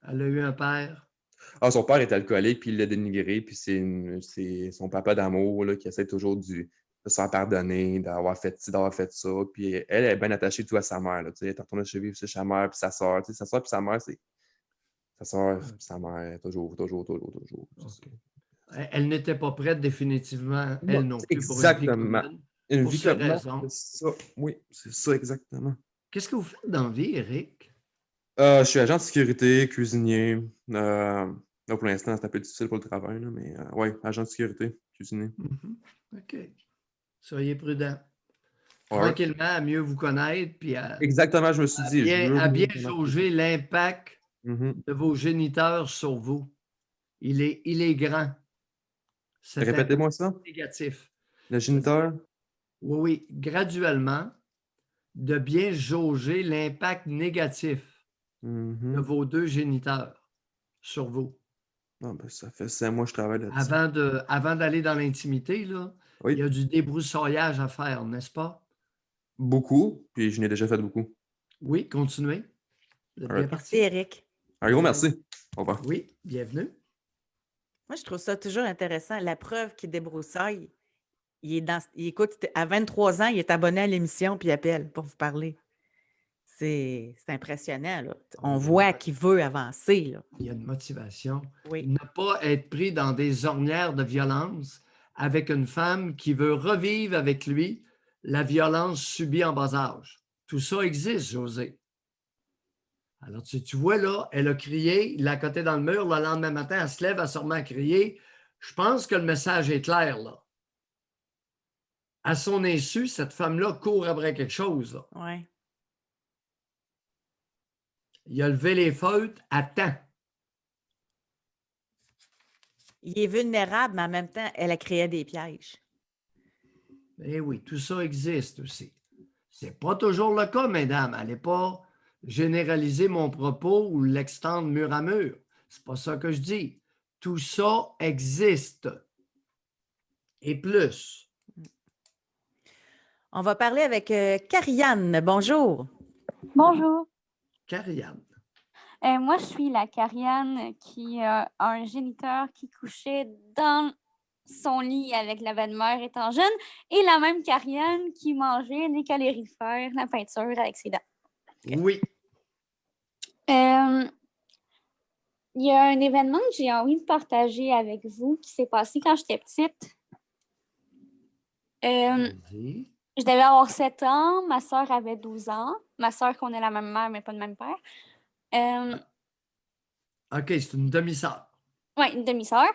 Elle a eu un père. Ah, son père est alcoolique, puis il l'a dénigré, puis c'est son papa d'amour là, qui essaie toujours de se faire pardonner, d'avoir fait ci, d'avoir fait ça. Puis elle est bien attachée tout à sa mère. Là, elle est retournée chez lui, chez sa mère, puis sa soeur. Sa soeur puis sa mère, c'est sa soeur puis sa mère, toujours. Okay. Elle n'était pas prête définitivement, Non, elle non plus, exactement. pour une vie commune. Une Pour vie ces comme moi, raisons. c'est ça. Oui, c'est ça, exactement. Qu'est-ce que vous faites dans la vie, Eric? Je suis agent de sécurité, cuisinier. Là, pour l'instant, c'est un peu difficile pour le travail, là, mais oui, agent de sécurité, cuisinier. OK. Soyez prudent. Ouais. Tranquillement, à mieux vous connaître, puis Exactement, je me suis dit. à bien jauger l'impact Mm-hmm. de vos géniteurs sur vous. Il est grand. Répétez-moi ça. Négatif. Le géniteur. Oui, graduellement, de bien jauger l'impact négatif de vos deux géniteurs sur vous. Ah, ben, ça fait 5 mois que je travaille là-dessus. Avant d'aller dans l'intimité, là, Oui. il y a du débroussaillage à faire, n'est-ce pas? Beaucoup, puis je n'ai déjà fait beaucoup. Oui, continuez. Vous êtes bien Merci, parti. Eric. Un gros merci. Au revoir. Oui, bienvenue. Moi, je trouve ça toujours intéressant. La preuve qu'il débroussaille, il écoute, à 23 ans, il est abonné à l'émission puis il appelle pour vous parler. C'est impressionnant. Là. On voit qu'il veut avancer. Là. Il y a une motivation. Oui. Ne pas être pris dans des ornières de violence avec une femme qui veut revivre avec lui la violence subie en bas âge. Tout ça existe, José. Alors, tu vois là, elle a crié, il l'a coté dans le mur, le lendemain matin, elle se lève, elle se remet à crier. Je pense que le message est clair, là. À son insu, cette femme-là court après quelque chose. Là. Ouais. Il a levé les feutres à temps. Il est vulnérable, mais en même temps, elle a créé des pièges. Eh oui, tout ça existe aussi. C'est pas toujours le cas, mesdames. Allez pas généraliser mon propos ou l'extendre mur à mur. C'est pas ça que je dis. Tout ça existe. Et plus. On va parler avec Karianne. Bonjour. Bonjour. Karianne. Moi, je suis la Karianne qui a un géniteur qui couchait dans son lit avec la belle-mère étant jeune et la même Karianne qui mangeait les calorifères, la peinture avec ses dents. Oui. Il y a un événement que j'ai envie de partager avec vous qui s'est passé quand j'étais petite. Vas-y. Je devais avoir 7 ans, ma soeur avait 12 ans. Ma soeur qu'on est la même mère, mais pas le même père. OK, c'est une demi-sœur. Oui, une demi-sœur.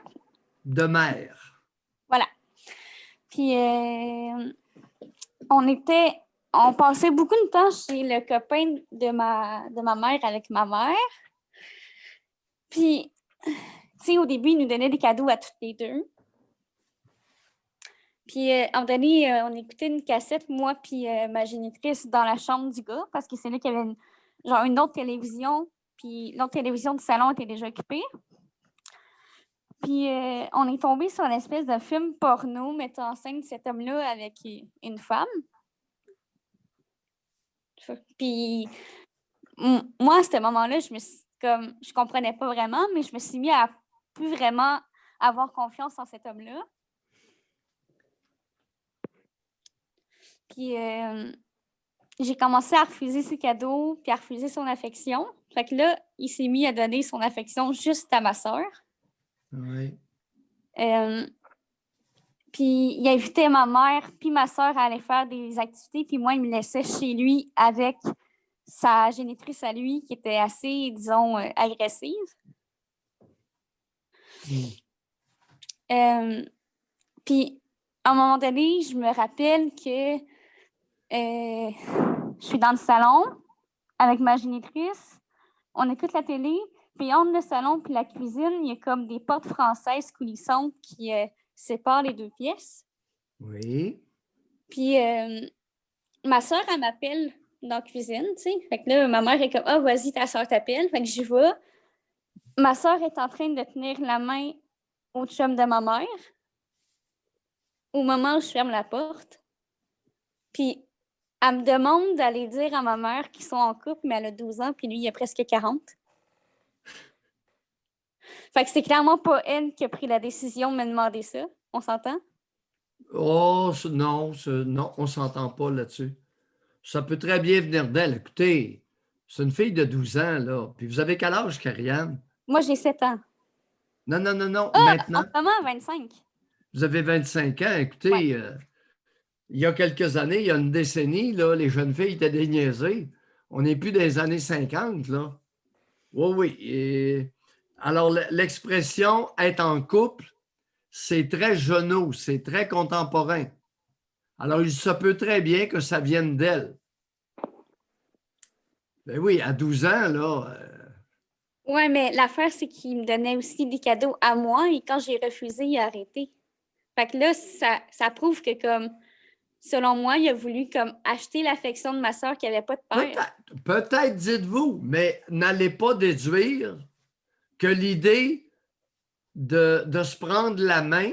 De mère. Voilà. Puis, on passait beaucoup de temps chez le copain de ma mère avec ma mère. Puis, tu sais, au début, il nous donnait des cadeaux à toutes les deux. Puis, à un moment donné, on écoutait une cassette, moi puis ma génitrice, dans la chambre du gars, parce que c'est là qu'il y avait une autre télévision, puis l'autre télévision du salon était déjà occupée. Puis, on est tombé sur une espèce de film porno mettant en scène cet homme-là avec une femme. Puis, moi, à ce moment-là, je comprenais pas vraiment, mais je me suis mis à plus vraiment avoir confiance en cet homme-là. Puis j'ai commencé à refuser ses cadeaux, puis à refuser son affection. Fait que là, il s'est mis à donner son affection juste à ma sœur. Oui. Puis il invitait ma mère puis ma sœur à aller faire des activités, puis moi, il me laissait chez lui avec sa génitrice à lui, qui était assez, disons, agressive. Puis, à un moment donné, je me rappelle que je suis dans le salon avec ma génitrice, on écoute la télé, puis entre le salon et la cuisine, il y a comme des portes françaises coulissantes qui séparent les deux pièces. Oui. Puis, ma soeur, elle m'appelle dans la cuisine, tu sais. Fait que là, ma mère est comme « Ah, vas-y, ta soeur t'appelle. » Fait que j'y vais. Ma soeur est en train de tenir la main au chum de ma mère au moment où je ferme la porte. Puis, elle me demande d'aller dire à ma mère qu'ils sont en couple, mais elle a 12 ans, puis lui, il a presque 40. Fait que c'est clairement pas elle qui a pris la décision de me demander ça. On s'entend? Oh, non, on ne s'entend pas là-dessus. Ça peut très bien venir d'elle. Écoutez, c'est une fille de 12 ans, là. Puis vous avez quel âge, Karianne? Moi, j'ai 7 ans. Non, En maintenant. ce moment, 25. Vous avez 25 ans. Écoutez, Ouais. il y a quelques années, il y a une décennie, là, les jeunes filles étaient des niaisées. On n'est plus des années 50, là. Oui, oui. Alors, l'expression être en couple, c'est très jeunot, c'est très contemporain. Alors, il se peut très bien que ça vienne d'elle. Ben oui, à 12 ans, là. Ouais, mais l'affaire, c'est qu'il me donnait aussi des cadeaux à moi et quand j'ai refusé, il a arrêté. Fait que là, ça prouve que, comme, selon moi, il a voulu, comme, acheter l'affection de ma soeur qui n'avait pas de père. Peut-être, dites-vous, mais n'allez pas déduire que l'idée de se prendre la main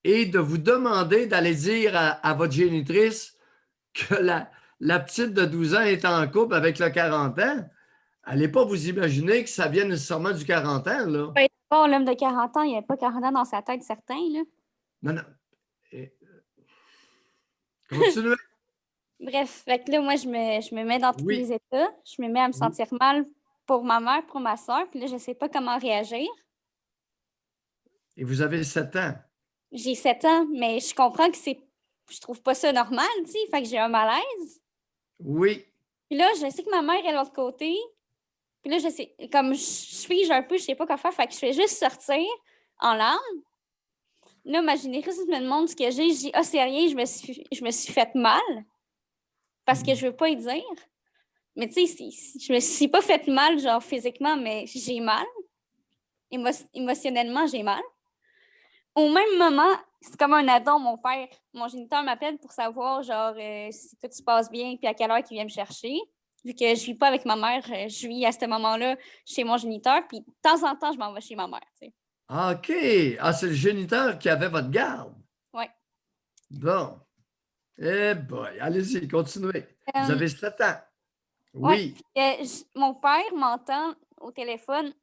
et de vous demander d'aller dire à votre génitrice que la petite de 12 ans est en couple avec le 40 ans, allez pas vous imaginer que ça vienne nécessairement du 40 ans, là. Ouais, bon, l'homme de 40 ans, il n'avait pas 40 ans dans sa tête, certain, là. Non, non. Continuez. Bref, fait que là, moi, je me mets dans tous Oui. les états. Je me mets à me sentir mal pour ma mère, pour ma soeur, puis là, je ne sais pas comment réagir. Et vous avez 7 ans. J'ai 7 ans, mais je comprends que je trouve pas ça normal, tu sais, fait que j'ai un malaise. Oui. Puis là, je sais que ma mère est de l'autre côté. Puis là, je sais, comme je fige un peu, je sais pas quoi faire, fait que je fais juste sortir en larmes. Là, ma génitrice me demande ce que j'ai. Je dis « Ah, c'est rien, je me suis fait mal. » Parce que je veux pas y dire. Mais tu sais, je me suis pas fait mal, genre physiquement, mais j'ai mal. Émotionnellement, j'ai mal. Au même moment, c'est comme un addon, mon géniteur m'appelle pour savoir, genre, si tout se passe bien, puis à quelle heure il vient me chercher. Vu que je vis pas avec ma mère, je vis à ce moment-là chez mon géniteur, puis de temps en temps, je m'en vais chez ma mère, tu sais. OK. Ah, c'est le géniteur qui avait votre garde. Oui. Bon. Eh boy, allez-y, continuez. Vous avez 7 ans. Oui. Ouais, puis, mon père m'entend au téléphone,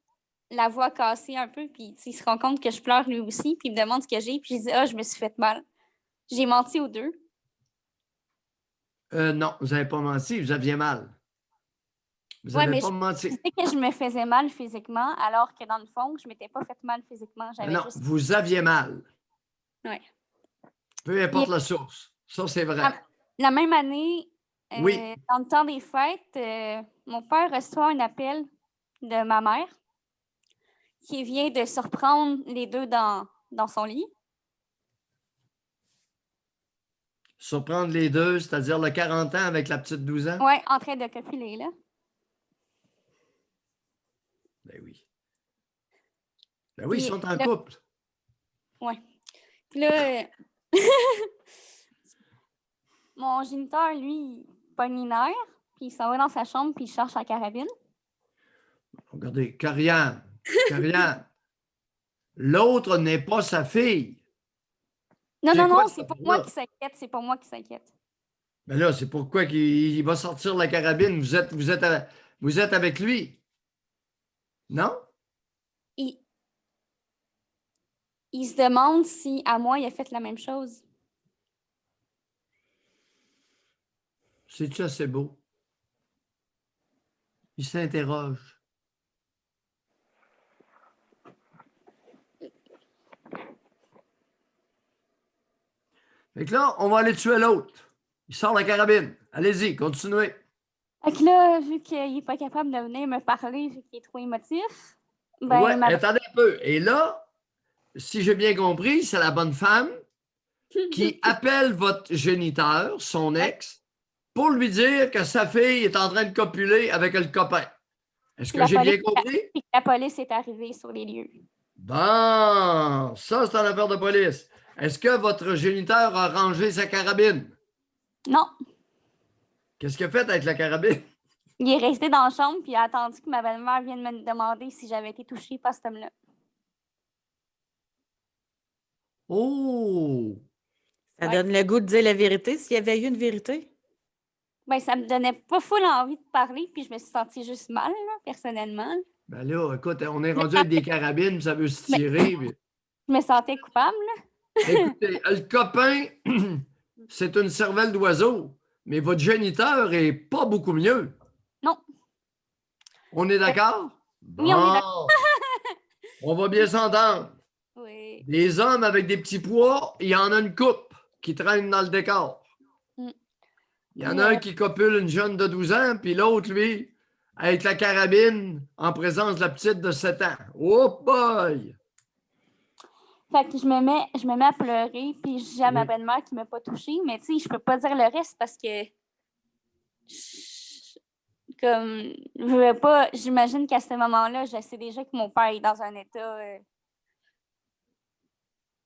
la voix cassée un peu, puis il se rend compte que je pleure lui aussi, puis il me demande ce que j'ai, puis je dis « Ah, je me suis fait mal. » J'ai menti aux deux. Non, vous n'avez pas menti, vous aviez mal. Vous n'avez pas menti. Je disais que je me faisais mal physiquement, alors que dans le fond, je ne m'étais pas fait mal physiquement. Non, vous aviez mal. Oui. Peu importe la source. Ça, c'est vrai. La même année, Oui. dans le temps des fêtes, mon père reçoit un appel de ma mère qui vient de surprendre les deux dans son lit. Surprendre les deux, c'est-à-dire le 40 ans avec la petite 12 ans? Oui, en train de copuler, là. Ben oui. Ben oui, ils sont en couple. Oui. Puis là, mon géniteur, lui, il pogne les nerfs, puis il s'en va dans sa chambre, puis il cherche la carabine. Regardez, Karianne, l'autre n'est pas sa fille. Non, c'est pas moi qui s'inquiète, c'est pas moi qui s'inquiète. Ben là, c'est pourquoi qu'il va sortir la carabine. Vous êtes avec lui. Non? il se demande si à moi, il a fait la même chose. C'est-tu assez beau? Il s'interroge. Fait que là, on va aller tuer l'autre. Il sort la carabine. Allez-y, continuez. Fait que là, vu qu'il n'est pas capable de venir me parler, vu qu'il est trop émotif, ben, Ouais, attendez un peu. Et là, si j'ai bien compris, c'est la bonne femme qui appelle votre géniteur, son ex, pour lui dire que sa fille est en train de copuler avec le copain. Est-ce que j'ai bien compris? Puis la police est arrivée sur les lieux. Bon, ça, c'est une affaire de police. Est-ce que votre géniteur a rangé sa carabine? Non, Qu'est-ce qu'il a fait avec la carabine? il est resté dans la chambre puis il a attendu que ma belle-mère vienne me demander si j'avais été touchée par cet homme-là. Oh! Ça Ouais. donne le goût de dire la vérité, s'il y avait eu une vérité. Ben, ça me donnait pas full envie de parler puis je me suis sentie juste mal, là, personnellement. Ben là, écoute, on est rendu avec des carabines, ça veut se tirer. Mais... Je me sentais coupable, là. Écoutez, le copain, c'est une cervelle d'oiseau, mais votre géniteur est pas beaucoup mieux. Non. On est d'accord? Oui, on est d'accord. On va bien s'entendre. Oui. Les hommes avec des petits pois, il y en a une coupe qui traîne dans le décor. Mm. Il y en a un qui copule une jeune de 12 ans, puis l'autre, lui, avec la carabine en présence de la petite de 7 ans. Oh boy! Fait que je me mets à pleurer, puis je dis à ma Oui. belle-mère qui ne m'a pas touchée, mais tu sais, je peux pas dire le reste parce que comme je veux pas, j'imagine qu'à ce moment-là, je sais déjà que mon père est dans un état.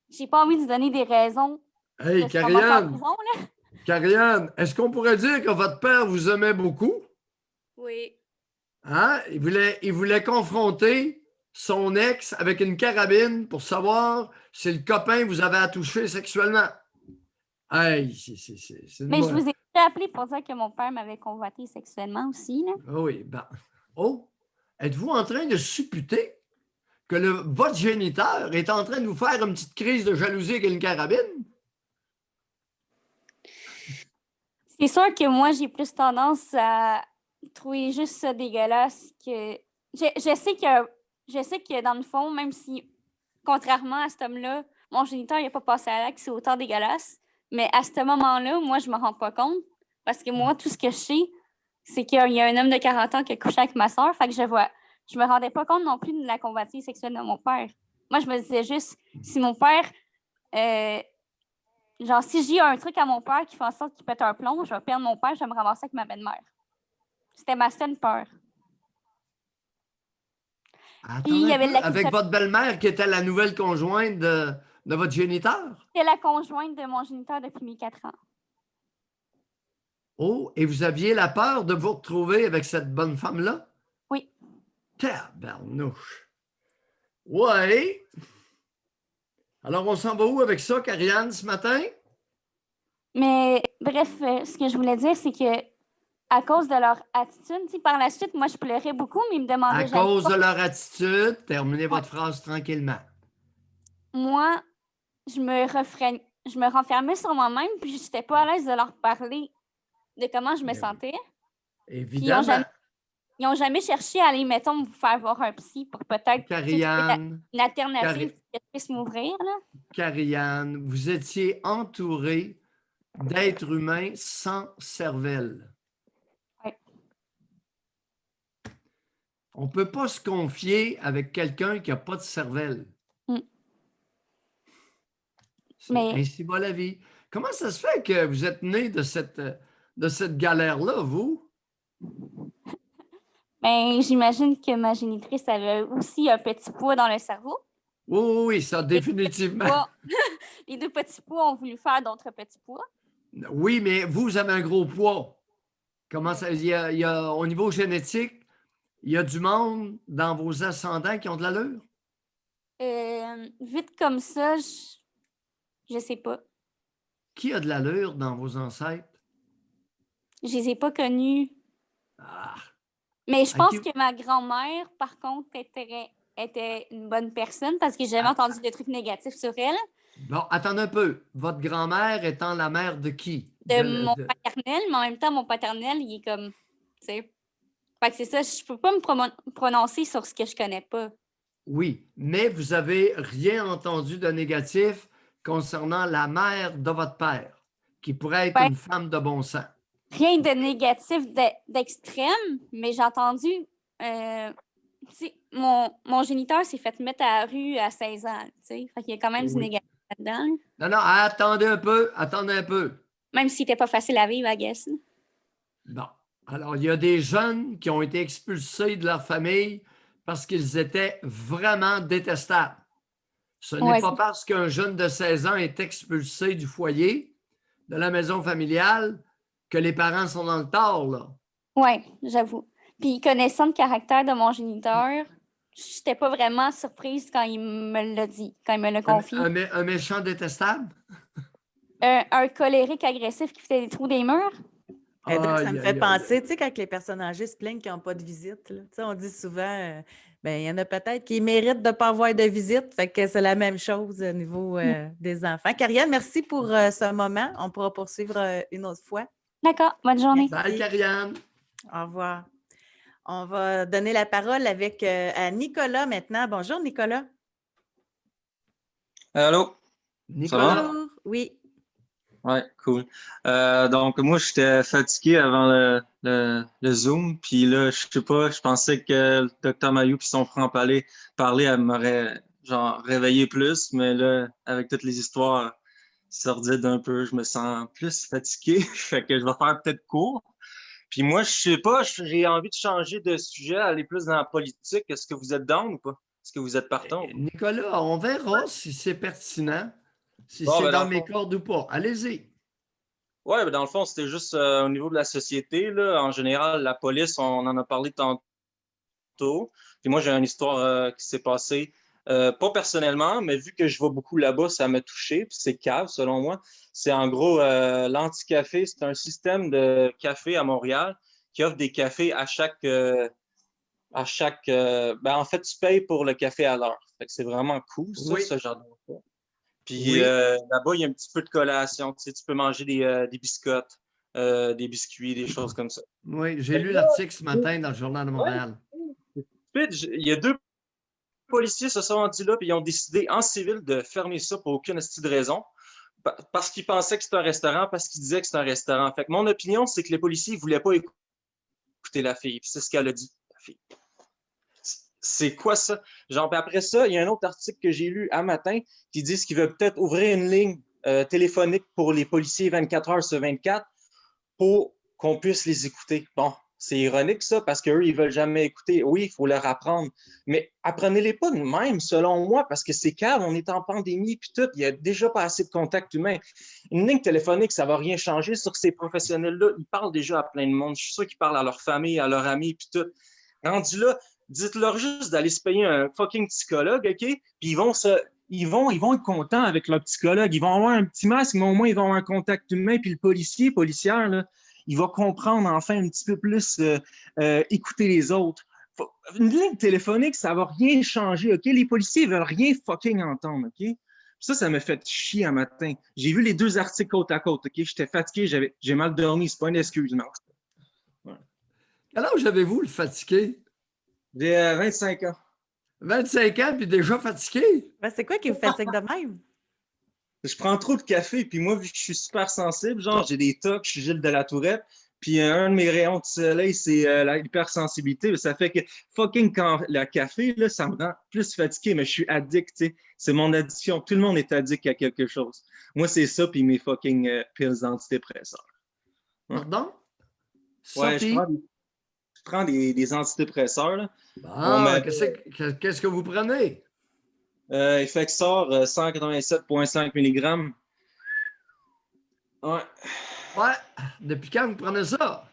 J'ai pas envie de donner des raisons. Hey, de se ramasser en Karianne! prison, là. Karianne, est-ce qu'on pourrait dire que votre père vous aimait beaucoup? Oui. Hein? Il voulait confronter son ex avec une carabine pour savoir si le copain vous avait touché sexuellement. Hey, c'est une Mais je vous ai déjà appelé pour dire que mon père m'avait convoité sexuellement aussi, là. Ah oui, ben. Oh, êtes-vous en train de supputer que votre géniteur est en train de vous faire une petite crise de jalousie avec une carabine? C'est sûr que moi, j'ai plus tendance à trouver juste ça dégueulasse que. Je sais que dans le fond, même si, contrairement à cet homme-là, mon géniteur n'a pas passé à l'acte, c'est autant dégueulasse. Mais à ce moment-là, moi, je ne me rends pas compte. Parce que moi, tout ce que je sais, c'est qu'il y a un homme de 40 ans qui a couché avec ma soeur. Fait que je me rendais pas compte non plus de la convoitise sexuelle de mon père. Moi, je me disais juste, si mon père. Genre, si j'ai un truc à mon père qui fait en sorte qu'il pète un plomb, je vais perdre mon père, je vais me ramasser avec ma belle-mère. C'était ma seule peur. Puis, il y avait Avec votre belle-mère qui était la nouvelle conjointe de votre géniteur? C'était la conjointe de mon géniteur depuis mes 4 ans. Oh, et vous aviez la peur de vous retrouver avec cette bonne femme-là? Oui. Tabarnouche. Ouais. Alors, on s'en va où avec ça, Karianne, ce matin? Mais bref, ce que je voulais dire, c'est que à cause de leur attitude, par la suite, moi, je pleurais beaucoup, mais ils me demandaient À cause de leur attitude, terminez votre phrase tranquillement. Moi, je me renfermais sur moi-même, puis je n'étais pas à l'aise de leur parler de comment je me sentais. Évidemment. Ils n'ont jamais cherché à aller, mettons, vous faire voir un psy pour peut-être une alternative qui puisse m'ouvrir. Karianne, vous étiez entourée d'êtres humains sans cervelle. Oui. On ne peut pas se confier avec quelqu'un qui n'a pas de cervelle. Ainsi va la vie. Comment ça se fait que vous êtes né de cette galère-là, vous? Ben, j'imagine que ma génitrice avait aussi un petit poids dans le cerveau. Oui, ça, définitivement. Les 2 petits pois ont voulu faire d'autres petits pois. Oui, mais vous avez un gros poids. Comment ça? Au niveau génétique, il y a du monde dans vos ascendants qui ont de l'allure? Vite comme ça, je sais pas. Qui a de l'allure dans vos ancêtres? Je les ai pas connus. Ah. Mais je pense que ma grand-mère, par contre, était était une bonne personne parce que j'ai jamais entendu de trucs négatifs sur elle. Bon, attendez un peu. Votre grand-mère étant la mère de qui? De mon paternel, mais en même temps, mon paternel, il est comme, tu sais. Fait que c'est ça, je peux pas me prononcer sur ce que je connais pas. Oui, mais vous avez rien entendu de négatif concernant la mère de votre père, qui pourrait être Ouais. une femme de bon sens. Rien de négatif d'extrême, mais j'ai entendu, tu sais, mon géniteur s'est fait mettre à la rue à 16 ans, tu sais. Fait qu'il y a quand même du Oui. négatif là-dedans. Non, non, attendez un peu. Même s'il n'était pas facile à vivre, I guess. Bon, alors il y a des jeunes qui ont été expulsés de leur famille parce qu'ils étaient vraiment détestables. Ce n'est Ouais, pas c'est- parce qu'un jeune de 16 ans est expulsé du foyer, de la maison familiale, que les parents sont dans le tort, là. Ouais, j'avoue. Puis connaissant le caractère de mon géniteur, j'étais pas vraiment surprise quand il me l'a dit, quand il me l'a confié. Un méchant détestable? Un colérique agressif qui faisait des trous des murs. Donc, ça Aïe, me aïe, fait aïe, penser, aïe. tu sais, quand les personnes âgées se plaignent qu'ils n'ont pas de visite, là. Tu sais, on dit souvent, ben, il y en a peut-être qui méritent de ne pas avoir de visite. Fait que c'est la même chose au niveau des enfants. Karianne, merci pour ce moment. On pourra poursuivre une autre fois. D'accord, bonne journée. Bye, Karianne. Au revoir. On va donner la parole à Nicolas maintenant. Bonjour, Nicolas. Allô? Nicolas. Bonjour. Oui. Ouais, cool. Donc, moi, j'étais fatigué avant le Zoom, puis là, je sais pas, je pensais que le Dr. Mayou puis son franc-parler elle m'aurait genre réveillé plus, mais là, avec toutes les histoires sordides un peu, je me sens plus fatigué, fait que je vais faire peut-être court. Puis moi, je sais pas, j'ai envie de changer de sujet, aller plus dans la politique. Est-ce que vous êtes down ou pas? Est-ce que vous êtes partant? Nicolas, on verra si c'est pertinent, si Bon, c'est ben, dans dans le mes fond, cordes ou pas. Allez-y. ouais, ben, dans le fond, c'était juste au niveau de la société, là. En général, la police, on en a parlé tantôt. Puis moi, j'ai une histoire qui s'est passée, pas personnellement, mais vu que je vais beaucoup là-bas, ça m'a touché. Puis c'est cave, selon moi. C'est en gros l'Anticafé. C'est un système de café à Montréal qui offre des cafés à chaque. Ben, en fait, tu payes pour le café à l'heure. Fait que c'est vraiment cool, ça, Oui. ce genre de. Puis Oui. là-bas, il y a un petit peu de collation. Tu sais, tu peux manger des biscottes, des biscuits, des choses comme ça. Oui, j'ai lu l'article ce matin dans le Journal de Montréal. Puis, il y a deux policiers se sont rendus là et ils ont décidé en civil de fermer ça pour aucune de raison. Parce qu'ils pensaient que c'était un restaurant, parce qu'ils disaient que c'était un restaurant. Fait que mon opinion, c'est que les policiers ne voulaient pas écouter la fille. Puis c'est ce qu'elle a dit, la fille. C'est quoi ça? Genre, puis après ça, il y a un autre article que j'ai lu un matin qui dit qu'ils veulent peut-être ouvrir une ligne téléphonique pour les policiers 24 heures sur 24 pour qu'on puisse les écouter. Bon, c'est ironique ça, parce qu'eux, ils ne veulent jamais écouter. Oui, il faut leur apprendre. Mais apprenez-les pas de même, selon moi, parce que c'est calme, on est en pandémie, puis tout, il n'y a déjà pas assez de contact humain. Une ligne téléphonique, ça ne va rien changer sur ces professionnels-là. Ils parlent déjà à plein de monde. Je suis sûr qu'ils parlent à leur famille, à leurs amis, puis tout. Rendu là, dites-leur juste d'aller se payer un fucking psychologue, OK? Puis ils vont être contents avec leur psychologue. Ils vont avoir un petit masque, mais au moins, ils vont avoir un contact humain. Puis le policière, là, il va comprendre enfin un petit peu plus écouter les autres. Une ligne téléphonique, ça va rien changer, OK? Les policiers, ils veulent rien fucking entendre, OK? Ça me fait chier un matin. J'ai vu les deux articles côte à côte, OK? J'étais fatigué, j'ai mal dormi. C'est pas une excuse, non. Ouais. Quel âge avez-vous, le fatigué? J'ai 25 ans. 25 ans, puis déjà fatigué? Ben, c'est quoi qui vous fatigue de même? Je prends trop de café, puis moi, vu que je suis super sensible, genre, j'ai des tocs, je suis Gilles de la Tourette, puis un de mes rayons de soleil, c'est l'hypersensibilité. Ça fait que fucking quand le café, là, ça me rend plus fatigué, mais je suis addict, tu sais. C'est mon addiction. Tout le monde est addict à quelque chose. Moi, c'est ça, puis mes fucking pills antidépresseurs. Pardon? Ouais, je prends des antidépresseurs, là. Ah, qu'est-ce que vous prenez? Effexor, 187,5 mg. Ouais. Ouais. Depuis quand vous prenez ça?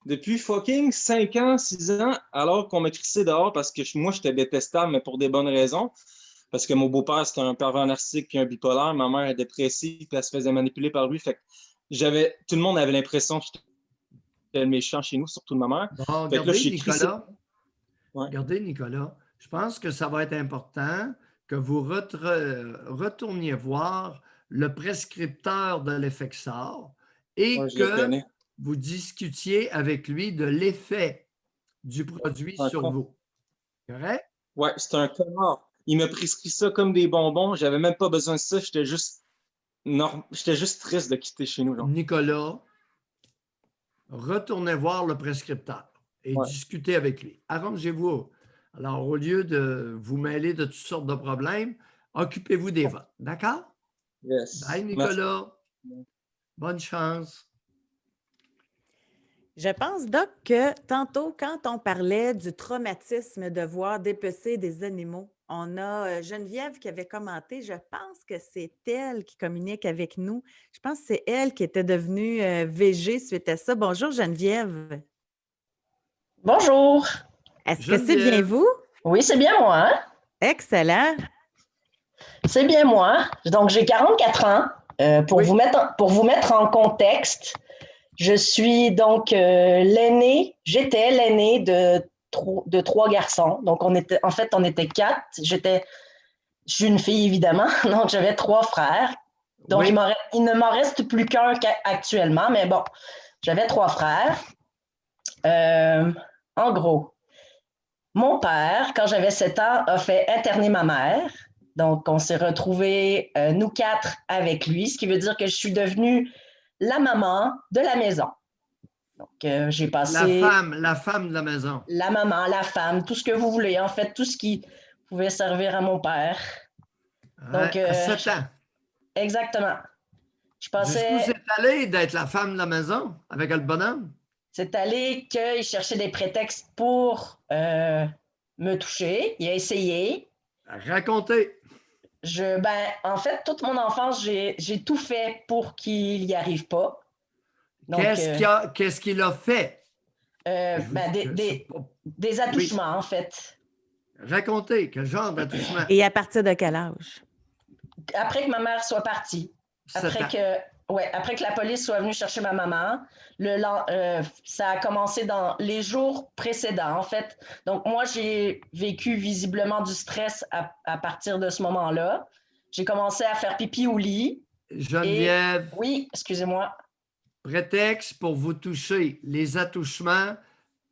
Depuis fucking 5 ans, 6 ans, alors qu'on m'a crissé dehors parce que moi, j'étais détestable, mais pour des bonnes raisons. Parce que mon beau-père, c'était un pervers narcissique et un bipolaire. Ma mère est dépressive et elle se faisait manipuler par lui. Fait que tout le monde avait l'impression que j'étais méchant chez nous, surtout de ma mère. Bon, Fait que là, regardez, Nicolas. Ouais. Regardez, Nicolas. je pense que ça va être important que vous retourniez voir le prescripteur de l'Effexor et Ouais, je le que connais. vous discutiez avec lui de l'effet du produit Un sur con. vous. Correct? Ouais, c'est un connard. Il m'a prescrit ça comme des bonbons. J'avais même pas besoin de ça. J'étais juste triste de quitter chez nous. Genre. Nicolas, retournez voir le prescripteur et Ouais. discutez avec lui. Arrangez-vous. Alors, au lieu de vous mêler de toutes sortes de problèmes, occupez-vous des vôtres. D'accord? Yes. Bye, Merci. Nicolas. Bonne chance. Je pense, Doc, que tantôt, quand on parlait du traumatisme de voir dépecer des animaux, on a Geneviève qui avait commenté, je pense que c'est elle qui communique avec nous. Je pense que c'est elle qui était devenue VG suite à ça. Bonjour, Geneviève. Bonjour. Est-ce que c'est bien Geneviève. vous? Oui, c'est bien moi. Hein? Excellent. C'est bien moi. Donc, j'ai 44 ans. Pour Oui. vous mettre en contexte, je suis donc j'étais l'aîné de 3 garçons. Donc, on était 4. Je suis une fille, évidemment. Donc, j'avais 3 frères. Donc, Oui. il ne m'en reste plus qu'un actuellement. Mais bon, j'avais 3 frères. En gros, mon père, quand j'avais 7 ans, a fait interner ma mère. Donc, on s'est retrouvés, nous 4, avec lui, ce qui veut dire que je suis devenue la maman de la maison. Donc, j'ai passé La femme de la maison. la maman, la femme, tout ce que vous voulez. En fait, tout ce qui pouvait servir à mon père. Donc, À 7 ans. Exactement. Je Jusqu'où passais, c'est allé d'être la femme de la maison avec le bonhomme? c'est allé qu'il cherchait des prétextes pour me toucher. Il a essayé. Racontez. En fait, toute mon enfance, j'ai tout fait pour qu'il n'y arrive pas. Donc, Qu'est-ce qu'il a fait? des attouchements, en fait. Racontez, quel genre d'attouchement? Et à partir de quel âge? Après que ma mère soit partie, 7 après que la police soit venue chercher ma maman, ça a commencé dans les jours précédents, en fait. Donc, moi, j'ai vécu visiblement du stress à partir de ce moment-là. J'ai commencé à faire pipi au lit. Geneviève, Oui, excusez-moi. prétexte pour vous toucher, les attouchements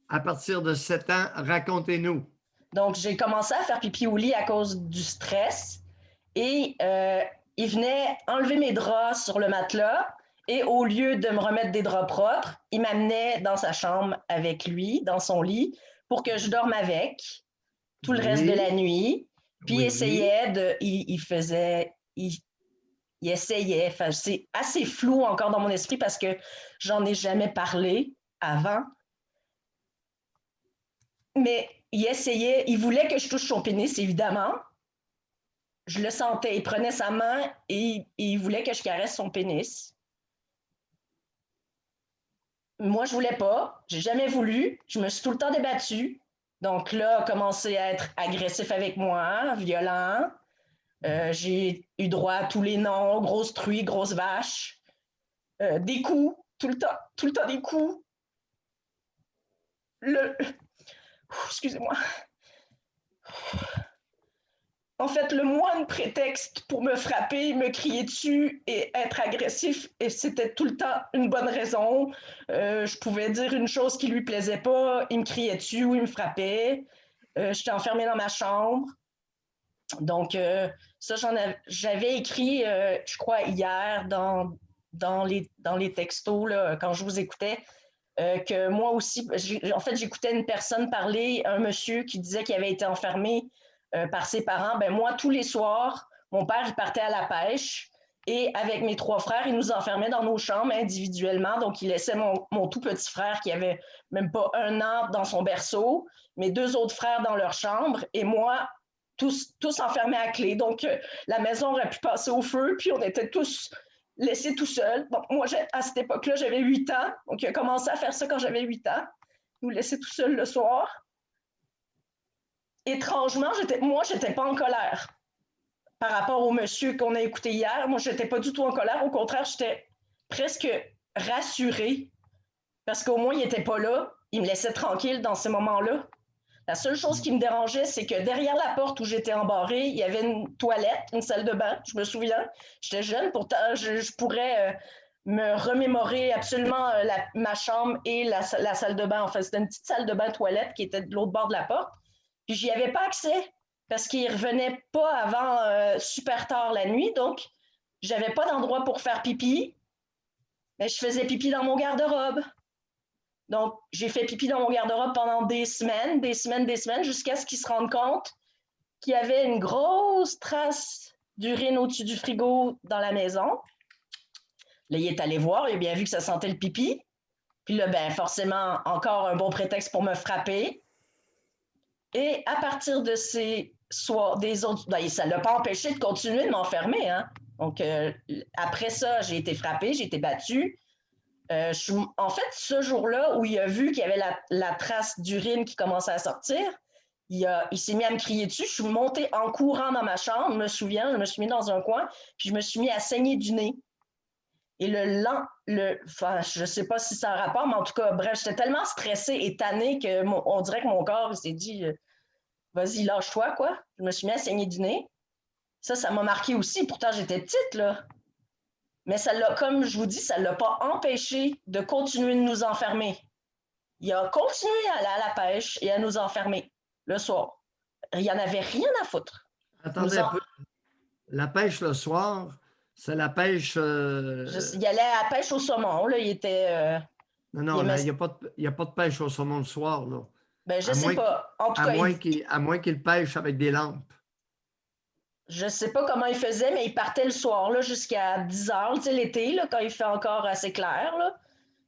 à partir de 7 ans, racontez-nous. Donc, j'ai commencé à faire pipi au lit à cause du stress et il venait enlever mes draps sur le matelas et au lieu de me remettre des draps propres, il m'amenait dans sa chambre avec lui, dans son lit, pour que je dorme avec tout le reste de la nuit. Puis il essayait il essayait, enfin, c'est assez flou encore dans mon esprit parce que j'en ai jamais parlé avant. Mais il essayait, il voulait que je touche son pénis, évidemment. Je le sentais, il prenait sa main et il voulait que je caresse son pénis. Moi, je voulais pas, j'ai jamais voulu, je me suis tout le temps débattue. Donc là, il a commencé à être agressif avec moi, violent. J'ai eu droit à tous les noms, grosse truie, grosse vache, des coups, tout le temps des coups. Excusez-moi. En fait, le moindre prétexte pour me frapper, me crier dessus et être agressif, et c'était tout le temps une bonne raison. Je pouvais dire une chose qui lui plaisait pas, il me criait dessus ou il me frappait. J'étais enfermée dans ma chambre. Donc, ça, j'avais écrit, je crois, hier dans les textos, là, quand je vous écoutais, que moi aussi, en fait, j'écoutais une personne parler, un monsieur qui disait qu'il avait été enfermé par ses parents. Ben moi, tous les soirs, mon père, il partait à la pêche et avec mes 3 frères, il nous enfermait dans nos chambres individuellement. Donc, il laissait mon tout petit frère qui avait même pas 1 an dans son berceau, mes 2 autres frères dans leur chambre et moi, tous enfermés à clé. Donc, la maison aurait pu passer au feu, puis on était tous laissés tout seuls. Donc, moi, à cette époque-là, j'avais 8 ans. Donc, il a commencé à faire ça quand j'avais 8 ans. Nous laisser tout seuls le soir. Étrangement, j'étais pas en colère par rapport au monsieur qu'on a écouté hier. Moi, j'étais pas du tout en colère. Au contraire, j'étais presque rassurée parce qu'au moins, il était pas là. Il me laissait tranquille dans ces moments-là. La seule chose qui me dérangeait, c'est que derrière la porte où j'étais embarrée, il y avait une toilette, une salle de bain, je me souviens. J'étais jeune, pourtant, je pourrais me remémorer absolument ma chambre et la salle de bain. En fait, c'était une petite salle de bain toilette qui était de l'autre bord de la porte. Puis, j'y avais pas accès parce qu'il ne revenait pas avant super tard la nuit. Donc, j'avais pas d'endroit pour faire pipi. Mais je faisais pipi dans mon garde-robe. Donc, j'ai fait pipi dans mon garde-robe pendant des semaines, jusqu'à ce qu'ils se rendent compte qu'il y avait une grosse trace d'urine au-dessus du frigo dans la maison. Là, il est allé voir, il a bien vu que ça sentait le pipi. Puis là, ben, forcément, encore un bon prétexte pour me frapper. Et à partir de ces soirs, des autres, ben, ça ne l'a pas empêché de continuer de m'enfermer. Hein? Donc, après ça, j'ai été frappée, j'ai été battue. En fait, ce jour-là où il a vu qu'il y avait la trace d'urine qui commençait à sortir, il s'est mis à me crier dessus. Je suis montée en courant dans ma chambre, je me souviens, je me suis mis dans un coin, puis je me suis mis à saigner du nez. Et je ne sais pas si ça a un rapport, mais en tout cas, bref, j'étais tellement stressée et tannée qu'on dirait que mon corps s'est dit « Vas-y, lâche-toi, quoi. » Je me suis mis à saigner du nez. Ça m'a marqué aussi. Pourtant, j'étais petite, là. Mais ça l'a, comme je vous dis, ça ne l'a pas empêché de continuer de nous enfermer. Il a continué à aller à la pêche et à nous enfermer le soir. Il n'y en avait rien à foutre. Attendez un peu. La pêche le soir, c'est la pêche... Il allait à la pêche au saumon. Là, il était... Non, il n'y a pas de pêche au saumon le soir. Là. Ben, je ne sais pas. En tout cas, à moins qu'il pêche avec des lampes. Je ne sais pas comment il faisait, mais il partait le soir là, jusqu'à 10 heures, tu sais, l'été, là, quand il fait encore assez clair. Là.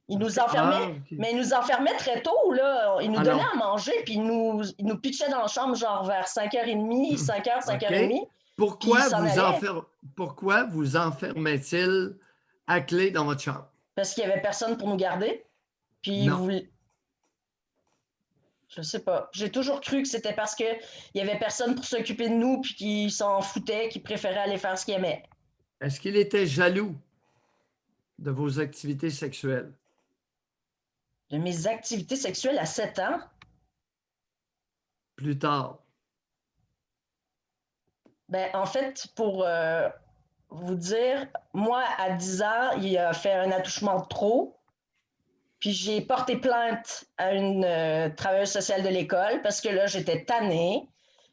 Il nous enfermait, mais il nous enfermait très tôt. Là. Il nous donnait à manger, puis il nous pitchait dans la chambre genre vers 5h30, 5h, 5h30. Pourquoi vous enfermait-il à clé dans votre chambre? Parce qu'il n'y avait personne pour nous garder. Puis je sais pas. J'ai toujours cru que c'était parce qu'il n'y avait personne pour s'occuper de nous puis qu'il s'en foutait, qu'il préférait aller faire ce qu'il aimait. Est-ce qu'il était jaloux de vos activités sexuelles? De mes activités sexuelles à 7 ans? Plus tard. Ben, en fait, pour vous dire, moi, à 10 ans, il a fait un attouchement de trop. Puis j'ai porté plainte à une travailleuse sociale de l'école parce que là, j'étais tannée.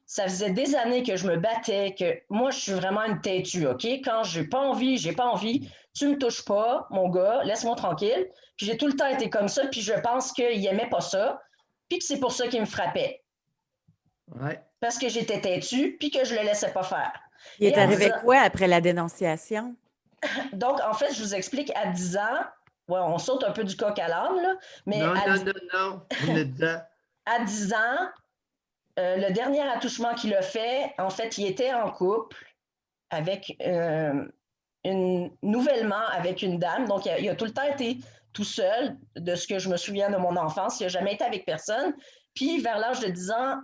Ça faisait des années que je me battais, que moi, je suis vraiment une têtue, OK? Quand j'ai pas envie, tu me touches pas, mon gars, laisse-moi tranquille. Puis j'ai tout le temps été comme ça, puis je pense qu'il aimait pas ça, puis que c'est pour ça qu'il me frappait. Ouais. Parce que j'étais têtue, puis que je le laissais pas faire. Il est arrivé quoi après la dénonciation? Donc, en fait, je vous explique, à 10 ans, ouais, on saute un peu du coq à l'âne, là. Mais non, on est dedans. À 10 ans, le dernier attouchement qu'il a fait, en fait, il était en couple avec nouvellement avec une dame. Donc, il a tout le temps été tout seul, de ce que je me souviens de mon enfance. Il n'a jamais été avec personne. Puis, vers l'âge de 10 ans,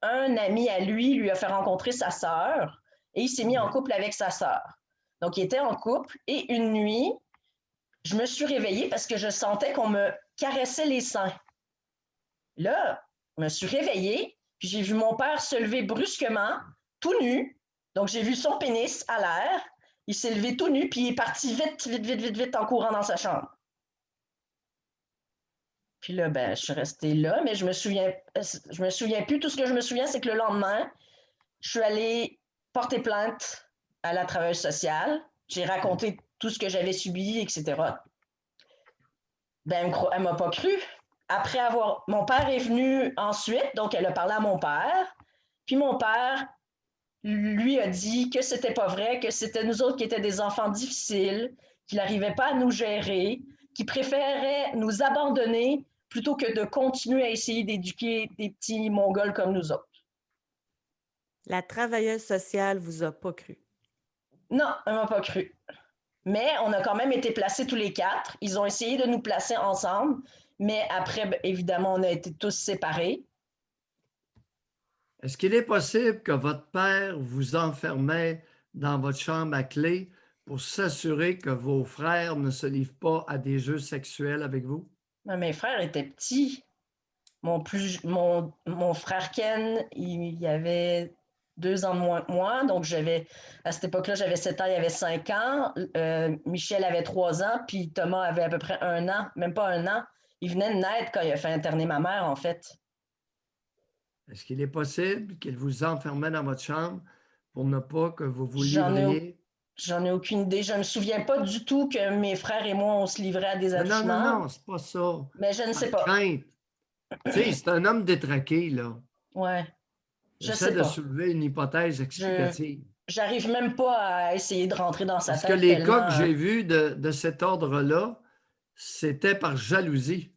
un ami à lui a fait rencontrer sa sœur et il s'est mis en couple avec sa sœur. Donc, il était en couple et une nuit, je me suis réveillée parce que je sentais qu'on me caressait les seins. Là, je me suis réveillée, puis j'ai vu mon père se lever brusquement, tout nu. Donc, j'ai vu son pénis à l'air. Il s'est levé tout nu, puis il est parti vite en courant dans sa chambre. Puis là, ben, je suis restée là, mais je me souviens plus. Tout ce que je me souviens, c'est que le lendemain, je suis allée porter plainte à la travailleuse sociale. J'ai raconté tout ce que j'avais subi, etc. Ben, elle ne m'a pas cru. Après mon père est venu ensuite, donc elle a parlé à mon père. Puis mon père lui a dit que c'était pas vrai, que c'était nous autres qui étaient des enfants difficiles, qu'il n'arrivait pas à nous gérer, qu'il préférait nous abandonner plutôt que de continuer à essayer d'éduquer des petits Mongols comme nous autres. La travailleuse sociale vous a pas cru? Non, elle m'a pas cru. Mais on a quand même été placés tous les 4. Ils ont essayé de nous placer ensemble, mais après, évidemment, on a été tous séparés. Est-ce qu'il est possible que votre père vous enfermait dans votre chambre à clé pour s'assurer que vos frères ne se livrent pas à des jeux sexuels avec vous? Mais mes frères étaient petits. Mon frère Ken, il y avait 2 ans de moins que moi. Donc, à cette époque-là, j'avais 7 ans, il avait 5 ans. Michel avait 3 ans, puis Thomas avait à peu près 1 an, même pas 1 an. Il venait de naître quand il a fait interner ma mère, en fait. Est-ce qu'il est possible qu'il vous enfermait dans votre chambre pour ne pas que vous vous J'en ai, livriez? j'en ai aucune idée. Je ne me souviens pas du tout que mes frères et moi, on se livrait à des Non, accouchements. non, c'est pas ça. Mais je ne sais Par pas. crainte. Tu sais, c'est un homme détraqué, là. Ouais, je J'essaie sais de pas. soulever une hypothèse explicative. J'arrive même pas à essayer de rentrer dans sa Parce que tête les cas tellement. que j'ai vus de cet ordre-là, c'était par jalousie.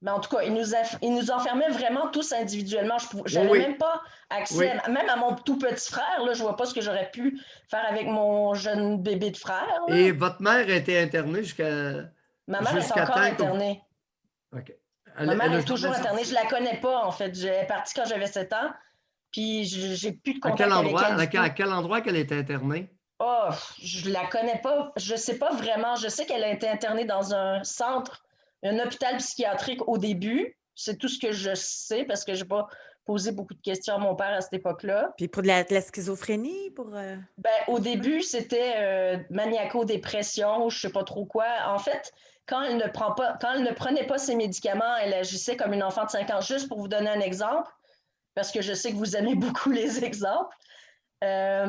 Mais en tout cas, il nous enfermait vraiment tous individuellement. J'avais Oui. même pas accès, même à mon tout petit frère. Là, je vois pas ce que j'aurais pu faire avec mon jeune bébé de frère. Là. Et votre mère a été internée Ma mère est encore temps internée. OK. Ma mère elle a est toujours jamais internée. sorti. Je la connais pas, en fait. Elle est partie quand j'avais 7 ans. Puis, j'ai plus de À contact quel avec endroit? elle du tout. À quel endroit qu'elle est internée? Oh, je la connais pas. Je sais pas vraiment. Je sais qu'elle a été internée dans un centre, un hôpital psychiatrique au début. C'est tout ce que je sais parce que j'ai pas posé beaucoup de questions à mon père à cette époque-là. Puis pour de la schizophrénie, pour... Ben, au début, c'était maniaco-dépression ou je sais pas trop quoi. En fait, quand elle ne prenait pas ses médicaments, elle agissait comme une enfant de 5 ans. Juste pour vous donner un exemple, parce que je sais que vous aimez beaucoup les exemples. À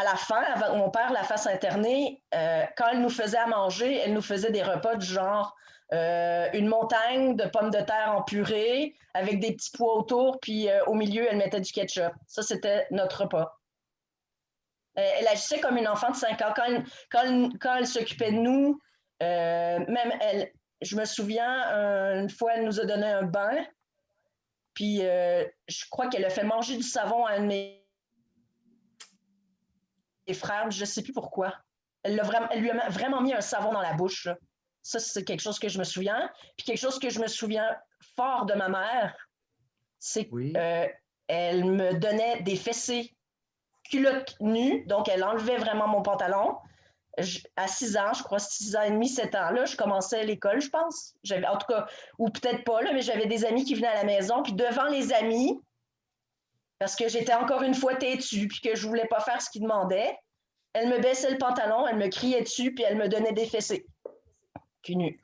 la fin, avant que mon père la fasse interner, quand elle nous faisait à manger, elle nous faisait des repas du genre une montagne de pommes de terre en purée avec des petits pois autour, puis au milieu, elle mettait du ketchup. Ça, c'était notre repas. Elle agissait comme une enfant de 5 ans. Quand elle s'occupait de nous, même elle, je me souviens, une fois, elle nous a donné un bain, puis je crois qu'elle a fait manger du savon à un de mes frères, je ne sais plus pourquoi. Elle lui a vraiment mis un savon dans la bouche. Là. Ça, c'est quelque chose que je me souviens. Puis quelque chose que je me souviens fort de ma mère, c'est qu'elle me donnait des fessées culottes nues, donc elle enlevait vraiment mon pantalon. À 6 ans, je crois 6 ans et demi, 7 ans, là, je commençais l'école, je pense. En tout cas, ou peut-être pas, là, mais j'avais des amis qui venaient à la maison, puis devant les amis, parce que j'étais encore une fois têtue, puis que je voulais pas faire ce qu'ils demandaient, elle me baissait le pantalon, elle me criait dessus, puis elle me donnait des fessées. Cul nu.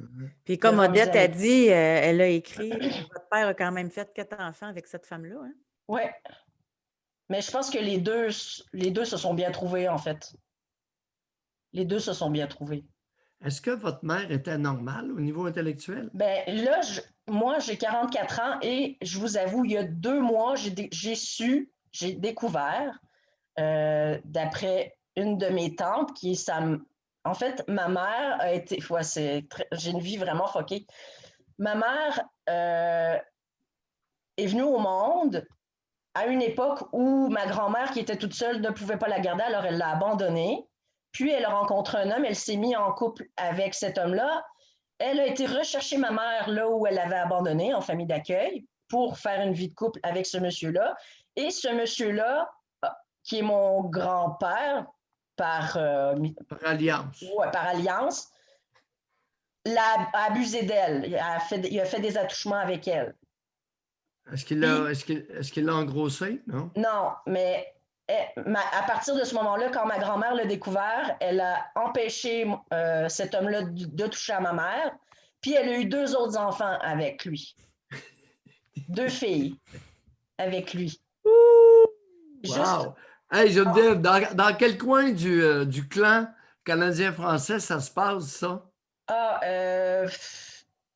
Puis comme Odette a dit, elle a écrit, votre père a quand même fait 4 enfants avec cette femme-là. Hein? Oui. Mais je pense que les deux se sont bien trouvés, en fait. Les deux se sont bien trouvés. Est-ce que votre mère était normale au niveau intellectuel? Ben là, moi, j'ai 44 ans et je vous avoue, il y a 2 mois, j'ai découvert, d'après une de mes tantes, qui est en fait, ma mère a été... Ouais, j'ai une vie vraiment fuckée. Ma mère est venue au monde à une époque où ma grand-mère, qui était toute seule, ne pouvait pas la garder, alors elle l'a abandonnée. Puis elle a rencontré un homme, elle s'est mise en couple avec cet homme-là. Elle a été rechercher ma mère là où elle l'avait abandonnée, en famille d'accueil, pour faire une vie de couple avec ce monsieur-là. Et ce monsieur-là, qui est mon grand-père, par alliance. Ouais, par alliance, l'a abusé d'elle. Il a fait des attouchements avec elle. Est-ce qu'il l'a engrossé? Non? Non, mais à partir de ce moment-là, quand ma grand-mère l'a découvert, elle a empêché cet homme-là de toucher à ma mère. Puis elle a eu 2 autres enfants avec lui. 2 filles avec lui. Wow! Hey, Geneviève, dans quel coin du clan canadien-français ça se passe, ça?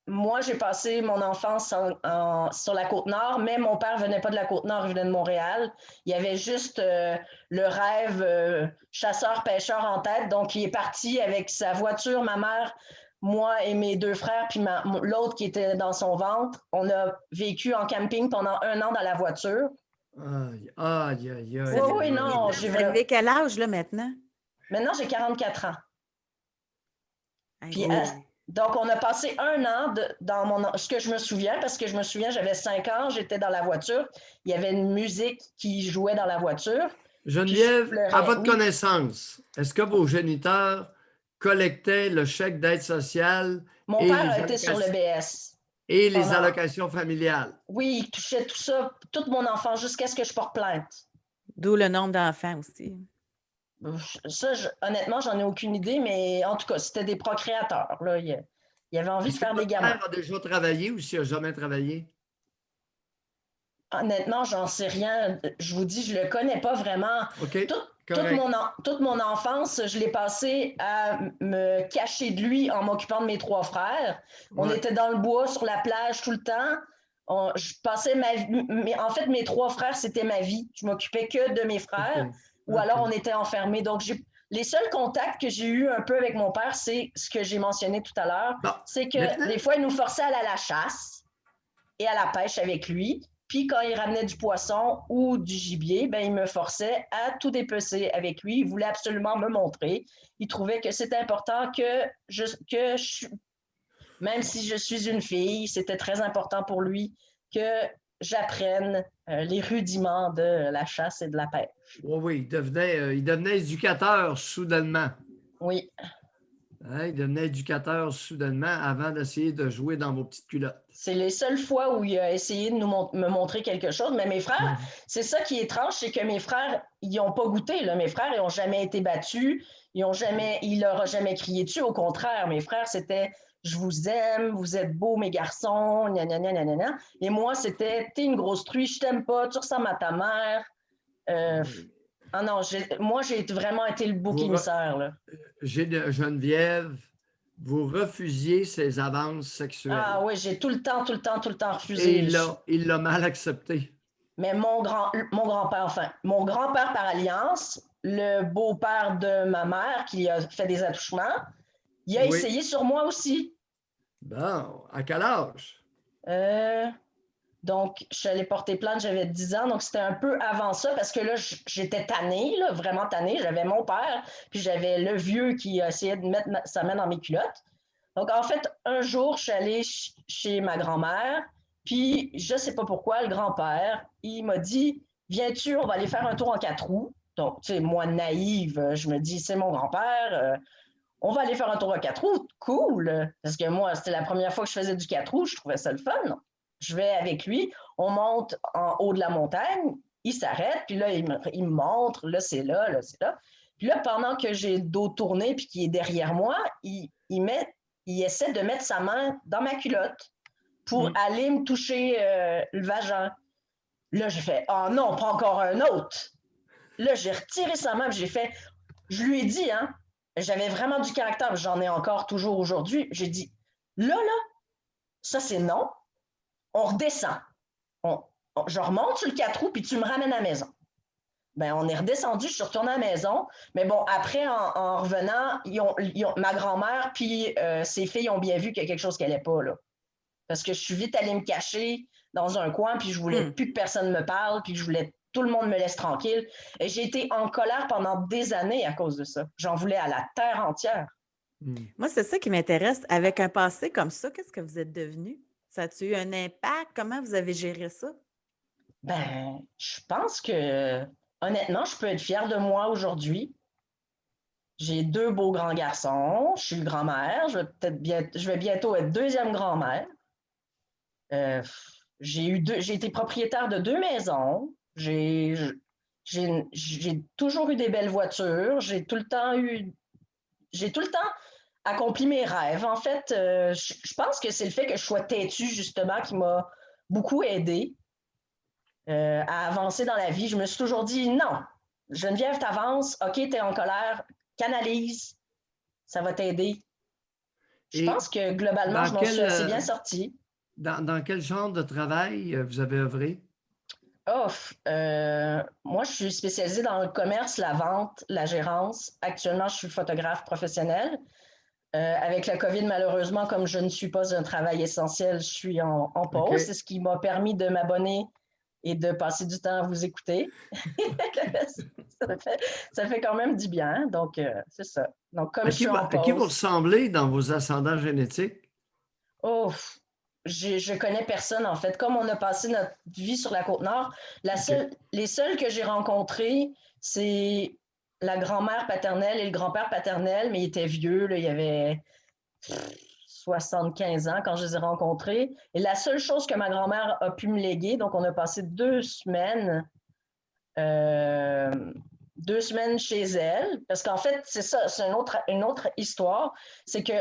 Moi, j'ai passé mon enfance sur la Côte-Nord, mais mon père venait pas de la Côte-Nord, il venait de Montréal. Il y avait juste le rêve chasseur-pêcheur en tête, donc il est parti avec sa voiture, ma mère, moi et mes 2 frères, puis l'autre qui était dans son ventre. On a vécu en camping pendant 1 an dans la voiture. Aïe. Oui, non. Vous avez quel âge, là, maintenant? Maintenant, j'ai 44 ans. Puis, donc, on a passé 1 an dans ce que je me souviens, parce que je me souviens, j'avais 5 ans, j'étais dans la voiture. Il y avait une musique qui jouait dans la voiture. Geneviève, à votre connaissance, est-ce que vos géniteurs collectaient le chèque d'aide sociale? Mon père a été sur le BS. Et les Pendant- allocations familiales. Oui, il touchait tout ça, toute mon enfance, jusqu'à ce que je porte plainte. D'où le nombre d'enfants aussi. Ça, honnêtement, j'en ai aucune idée, mais en tout cas, c'était des procréateurs. Là. Il avait envie de Est-ce que faire des votre gamins. père a déjà travaillé ou s'il n'a jamais travaillé? Honnêtement, j'en sais rien. Je vous dis, je le connais pas vraiment. OK, Toute correct. toute mon enfance, je l'ai passée à me cacher de lui en m'occupant de mes 3 frères. On Ouais. était dans le bois, sur la plage tout le temps. Je passais ma vie. En fait, mes 3 frères, c'était ma vie. Je m'occupais que de mes frères. OK. Ou alors, OK. on était enfermés. Donc, les seuls contacts que j'ai eus un peu avec mon père, c'est ce que j'ai mentionné tout à l'heure. Bon, C'est que maintenant- des fois, il nous forçait à aller à la chasse et à la pêche avec lui. Puis quand il ramenait du poisson ou du gibier, ben, il me forçait à tout dépecer avec lui. Il voulait absolument me montrer. Il trouvait que c'était important même si je suis une fille, c'était très important pour lui que j'apprenne les rudiments de la chasse et de la pêche. Oui, oui, il devenait éducateur soudainement. Oui. Hein, il devenait éducateur soudainement avant d'essayer de jouer dans vos petites culottes. C'est les seules fois où il a essayé de me montrer quelque chose. Mais mes frères, c'est ça qui est étrange, c'est que mes frères, ils n'ont pas goûté. Là. Mes frères, ils n'ont jamais été battus. Il leur a jamais crié dessus. Au contraire, mes frères, c'était « je vous aime, vous êtes beaux, mes garçons, gna, gna, gna, gna, gna, gna. » Et moi, c'était « t'es une grosse truie, je t'aime pas, tu ressembles à ta mère. Ah non, moi, j'ai vraiment été le bouc émissaire. Là. Geneviève, vous refusiez ses avances sexuelles. Ah oui, j'ai tout le temps Et refusé. il l'a mal accepté. Mais mon grand-père par alliance, le beau-père de ma mère qui a fait des attouchements, il a essayé sur moi aussi. Bon, à quel âge? Donc, je suis allée porter plainte, j'avais 10 ans, donc c'était un peu avant ça, parce que là, j'étais tannée, là, vraiment tannée. J'avais mon père, puis j'avais le vieux qui essayait de mettre sa main dans mes culottes. Donc, en fait, un jour, je suis allée chez ma grand-mère, puis je ne sais pas pourquoi, le grand-père, il m'a dit « Viens-tu, on va aller faire un tour en 4 roues. » Donc, tu sais, moi, naïve, je me dis « C'est mon grand-père, on va aller faire un tour en 4 roues. Cool! » Parce que moi, c'était la première fois que je faisais du 4 roues, je trouvais ça le fun. Je vais avec lui, on monte en haut de la montagne, il s'arrête, puis là, il me montre, là, c'est là, là, c'est là. Puis là, pendant que j'ai le dos tourné puis qu'il est derrière moi, il essaie de mettre sa main dans ma culotte pour aller me toucher le vagin. Là, j'ai fait « Oh non, pas encore un autre! » Là, j'ai retiré sa main, puis je lui ai dit, hein, j'avais vraiment du caractère, j'en ai encore toujours aujourd'hui, j'ai dit « Là, ça c'est non. On redescend. Je remonte sur le 4 roues, puis tu me ramènes à la maison. » Ben, on est redescendu, je suis retournée à la maison. Mais bon, après, en revenant, ma grand-mère puis ses filles ont bien vu qu'il y a quelque chose qui n'allait pas, là. Parce que je suis vite allée me cacher dans un coin, puis je voulais plus que personne me parle, puis je voulais que tout le monde me laisse tranquille. Et j'ai été en colère pendant des années à cause de ça. J'en voulais à la terre entière. Moi, c'est ça qui m'intéresse. Avec un passé comme ça, qu'est-ce que vous êtes devenu? Ça a-tu eu un impact? Comment vous avez géré ça? Ben, je pense que, honnêtement, je peux être fière de moi aujourd'hui. J'ai 2 beaux grands garçons. Je suis grand-mère. Je vais bientôt être deuxième grand-mère. J'ai été propriétaire de 2 maisons. J'ai toujours eu des belles voitures. J'ai tout le temps accompli mes rêves. En fait, je pense que c'est le fait que je sois têtue, justement, qui m'a beaucoup aidée à avancer dans la vie. Je me suis toujours dit, non, Geneviève, t'avances, OK, t'es en colère, canalise, ça va t'aider. Je pense que globalement, je m'en suis assez bien sortie. Dans quel genre de travail vous avez œuvré? Moi, je suis spécialisée dans le commerce, la vente, la gérance. Actuellement, je suis photographe professionnel. Avec la COVID, malheureusement, comme je ne suis pas un travail essentiel, je suis en pause. Okay. C'est ce qui m'a permis de m'abonner et de passer du temps à vous écouter. ça fait quand même du bien. Donc, c'est ça. Donc, comme je suis en pause... À qui vous ressemblez dans vos ascendants génétiques? Je connais personne, en fait. Comme on a passé notre vie sur la Côte-Nord, les seuls que j'ai rencontrés, c'est la grand-mère paternelle et le grand-père paternel, mais ils étaient vieux, là, il y avait 75 ans quand je les ai rencontrés. Et la seule chose que ma grand-mère a pu me léguer, donc on a passé 2 semaines, 2 semaines chez elle, parce qu'en fait, c'est ça, c'est une autre histoire, c'est que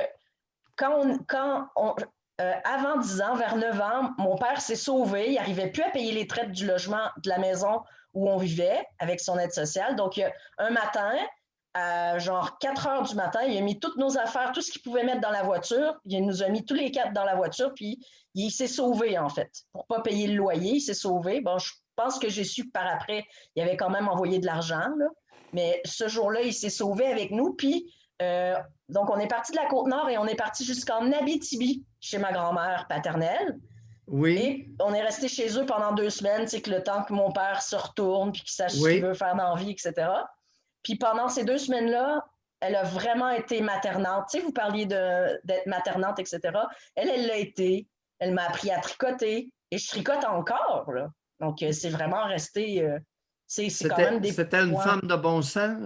avant 10 ans, vers 9 ans, mon père s'est sauvé, il n'arrivait plus à payer les traites du logement de la maison où on vivait avec son aide sociale. Donc, un matin, à genre 4 heures du matin, il a mis toutes nos affaires, tout ce qu'il pouvait mettre dans la voiture. Il nous a mis tous les 4 dans la voiture, puis il s'est sauvé, en fait. Pour ne pas payer le loyer, il s'est sauvé. Bon, je pense que j'ai su que par après, il avait quand même envoyé de l'argent, là. Mais ce jour-là, il s'est sauvé avec nous. Puis, donc, on est parti de la Côte-Nord et on est parti jusqu'en Abitibi, chez ma grand-mère paternelle. Oui. Et on est resté chez eux pendant 2 semaines, c'est que le temps que mon père se retourne, puis qu'il sache ce qu'il veut faire dans la vie, etc. Puis pendant ces 2 semaines-là, elle a vraiment été maternante. Tu sais, vous parliez d'être maternante, etc. Elle l'a été. Elle m'a appris à tricoter. Et je tricote encore, là. Donc, c'est vraiment resté... c'est quand même des... C'était une femme de bon sens,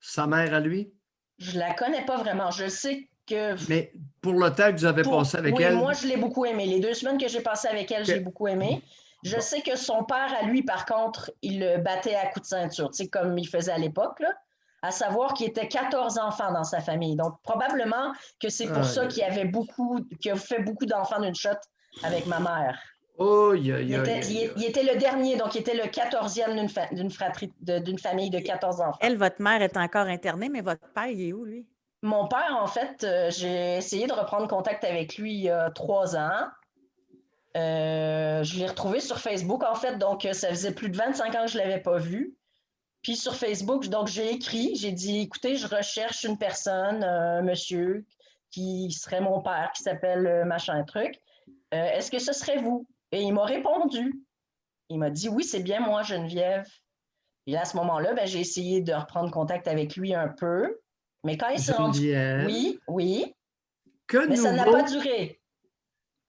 sa mère à lui? Je la connais pas vraiment. Je sais que... Mais pour le temps que vous avez passé avec elle? Oui, moi, je l'ai beaucoup aimée. Les 2 semaines que j'ai passées avec elle, j'ai beaucoup aimé. Je sais que son père, à lui, par contre, il le battait à coups de ceinture, tu sais, comme il faisait à l'époque, là. À savoir qu'il était 14 enfants dans sa famille. Donc, probablement que c'est pour ça qu'il a fait beaucoup d'enfants d'une shot avec ma mère. Il était le dernier, donc il était le 14e d'une famille de 14 enfants. Elle, votre mère est encore internée, mais votre père, il est où, lui? Mon père, en fait, j'ai essayé de reprendre contact avec lui il y a 3 ans. Je l'ai retrouvé sur Facebook, en fait, donc ça faisait plus de 25 ans que je ne l'avais pas vu. Puis sur Facebook, donc j'ai écrit, j'ai dit, écoutez, je recherche une personne, un monsieur qui serait mon père, qui s'appelle machin truc. Est-ce que ce serait vous? Et il m'a répondu. Il m'a dit, oui, c'est bien moi, Geneviève. Et à ce moment-là, ben, j'ai essayé de reprendre contact avec lui un peu. Mais quand il s'est rendu... Oui. Mais ça n'a pas duré.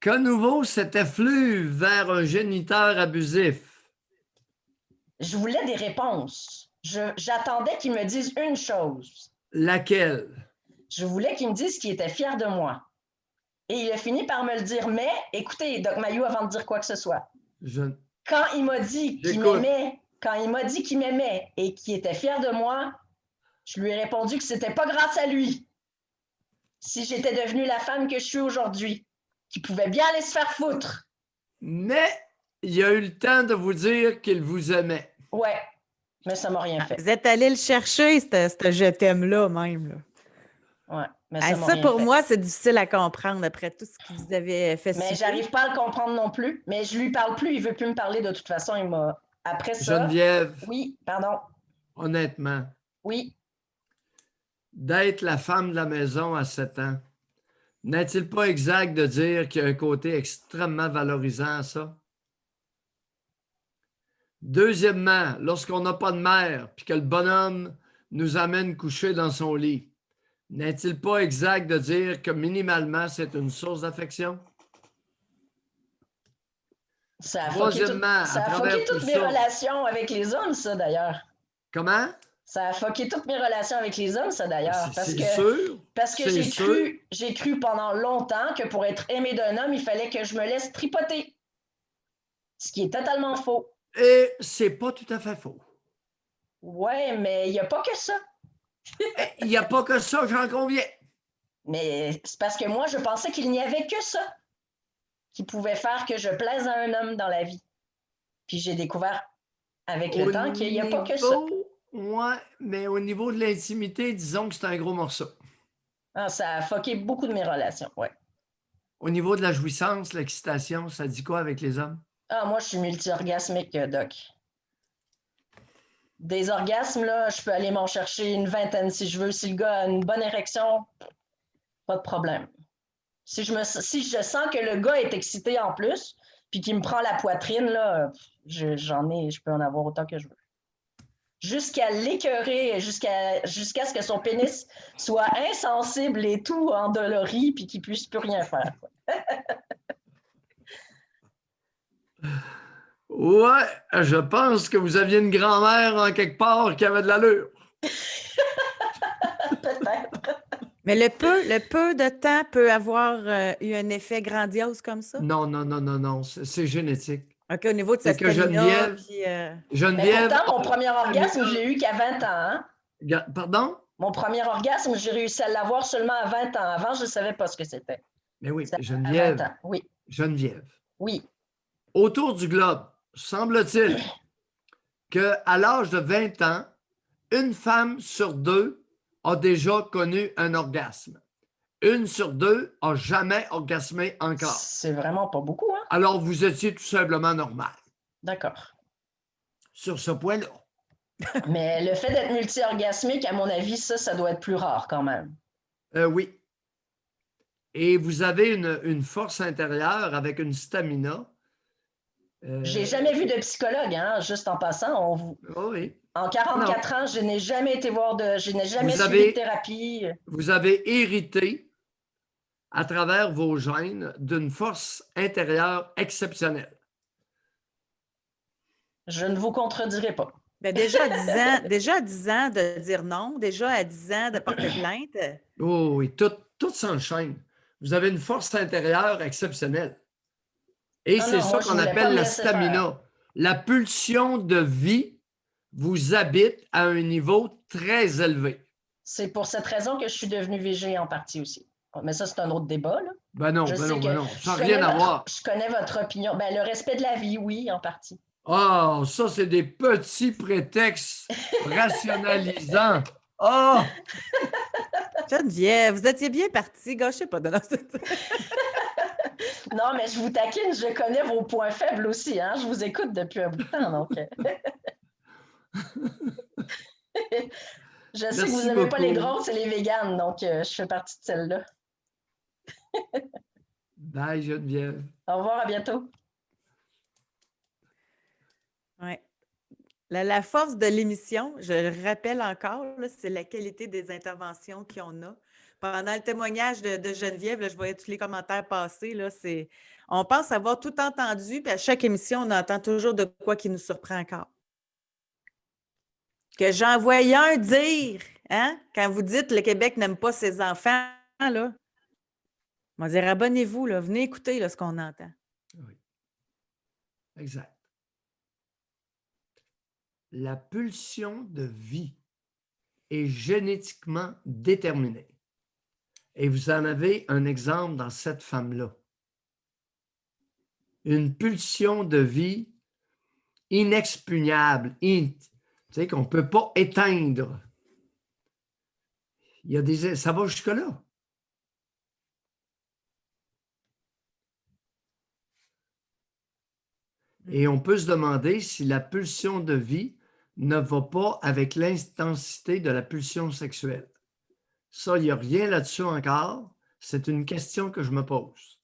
Que nouveau cet effluve vers un géniteur abusif? Je voulais des réponses. J'attendais qu'il me dise une chose. Laquelle? Je voulais qu'il me dise qu'il était fier de moi. Et il a fini par me le dire. Mais, écoutez, Doc Mayou, avant de dire quoi que ce soit, quand il m'a dit qu'il m'aimait, et qu'il était fier de moi, je lui ai répondu que c'était pas grâce à lui. Si j'étais devenue la femme que je suis aujourd'hui, qu'il pouvait bien aller se faire foutre. Mais il a eu le temps de vous dire qu'il vous aimait. Ouais, mais ça m'a rien fait. Vous êtes allé le chercher, ce je t'aime-là même. Là. Ouais, mais ça m'a ça, rien pour fait. moi, c'est difficile à comprendre après tout ce que vous avez fait. Mais j'arrive pas à le comprendre non plus. Mais je lui parle plus, il veut plus me parler de toute façon. Il m'a... Après ça... Geneviève. Oui, pardon. Honnêtement. Oui. D'être la femme de la maison à 7 ans, n'est-il pas exact de dire qu'il y a un côté extrêmement valorisant à ça? Deuxièmement, lorsqu'on n'a pas de mère puis que le bonhomme nous amène coucher dans son lit, n'est-il pas exact de dire que minimalement, c'est une source d'affection? Ça a foqué toutes mes relations avec les hommes, ça, d'ailleurs. Comment? Ça a foqué toutes mes relations avec les hommes, ça, d'ailleurs. Parce que j'ai cru pendant longtemps que pour être aimé d'un homme, il fallait que je me laisse tripoter. Ce qui est totalement faux. Et c'est pas tout à fait faux. Ouais, mais il n'y a pas que ça. Il n'y a pas que ça, j'en conviens. Mais c'est parce que moi, je pensais qu'il n'y avait que ça qui pouvait faire que je plaise à un homme dans la vie. Puis j'ai découvert avec le temps qu'il n'y a pas que ça. Oui, mais au niveau de l'intimité, disons que c'est un gros morceau. Ah, ça a foqué beaucoup de mes relations, oui. Au niveau de la jouissance, l'excitation, ça dit quoi avec les hommes? Ah, moi, je suis multi-orgasmique, Doc. Des orgasmes, là, je peux aller m'en chercher une vingtaine si je veux. Si le gars a une bonne érection, pas de problème. Si je sens que le gars est excité en plus, puis qu'il me prend la poitrine, là, je peux en avoir autant que je veux. Jusqu'à l'écœurer, jusqu'à ce que son pénis soit insensible et tout endolori, puis qu'il puisse plus rien faire. Ouais, je pense que vous aviez une grand-mère en quelque part qui avait de l'allure. Peut-être. Mais le peu de temps peut avoir eu un effet grandiose comme ça? Non, c'est génétique. OK, au niveau de sa C'est que stamina, puis... Mais Geneviève, pourtant, mon premier orgasme, je l'ai eu qu'à 20 ans. Hein? pardon? Mon premier orgasme, j'ai réussi à l'avoir seulement à 20 ans. Avant, je ne savais pas ce que c'était. Mais oui, À 20 Geneviève, ans, oui. Geneviève. Oui. Autour du globe, semble-t-il qu'à l'âge de 20 ans, une femme sur deux a déjà connu un orgasme. Une sur deux n'a jamais orgasmé encore. C'est vraiment pas beaucoup, hein? Alors, vous étiez tout simplement normal D'accord. sur ce point-là. Mais le fait d'être multi-orgasmique, à mon avis, ça doit être plus rare quand même. Oui. Et vous avez une force intérieure avec une stamina. J'ai jamais vu de psychologue, hein, juste en passant. Oh oui. En 44 ans, je n'ai jamais été voir je n'ai jamais suivi de thérapie. Vous avez hérité à travers vos gènes d'une force intérieure exceptionnelle. Je ne vous contredirai pas. Ben déjà à 10 ans de dire non, déjà à 10 ans de porter plainte. Oh oui, tout s'enchaîne. Vous avez une force intérieure exceptionnelle. Et c'est ça qu'on appelle la stamina. La pulsion de vie vous habite à un niveau très élevé. C'est pour cette raison que je suis devenue VG en partie aussi. Mais ça, c'est un autre débat. Là. Ben non. Ça n'a rien à voir. Je connais votre opinion. Ben, le respect de la vie, oui, en partie. Oh, ça, c'est des petits prétextes rationalisants. Oh! Geneviève, vous étiez bien partie. Gâchez pas de Non, mais je vous taquine, je connais vos points faibles aussi. Hein? Je vous écoute depuis un bout de temps. Donc... je sais que vous n'aimez pas les grosses et les véganes, donc je fais partie de celle-là. Bye, Geneviève. Au revoir, à bientôt. Oui. La force de l'émission, je le rappelle encore, c'est la qualité des interventions qu'on a. Pendant le témoignage de Geneviève, là, je voyais tous les commentaires passer. Là, on pense avoir tout entendu, puis à chaque émission, on entend toujours de quoi qui nous surprend encore. Que j'en voyais un dire, hein, quand vous dites le Québec n'aime pas ses enfants, là, on va dire abonnez-vous, là, venez écouter là, ce qu'on entend. Oui. Exact. La pulsion de vie est génétiquement déterminée. Et vous en avez un exemple dans cette femme-là. Une pulsion de vie inexpugnable, qu'on ne peut pas éteindre. Ça va jusque-là. Et on peut se demander si la pulsion de vie ne va pas avec l'intensité de la pulsion sexuelle. Ça, il n'y a rien là-dessus encore. C'est une question que je me pose.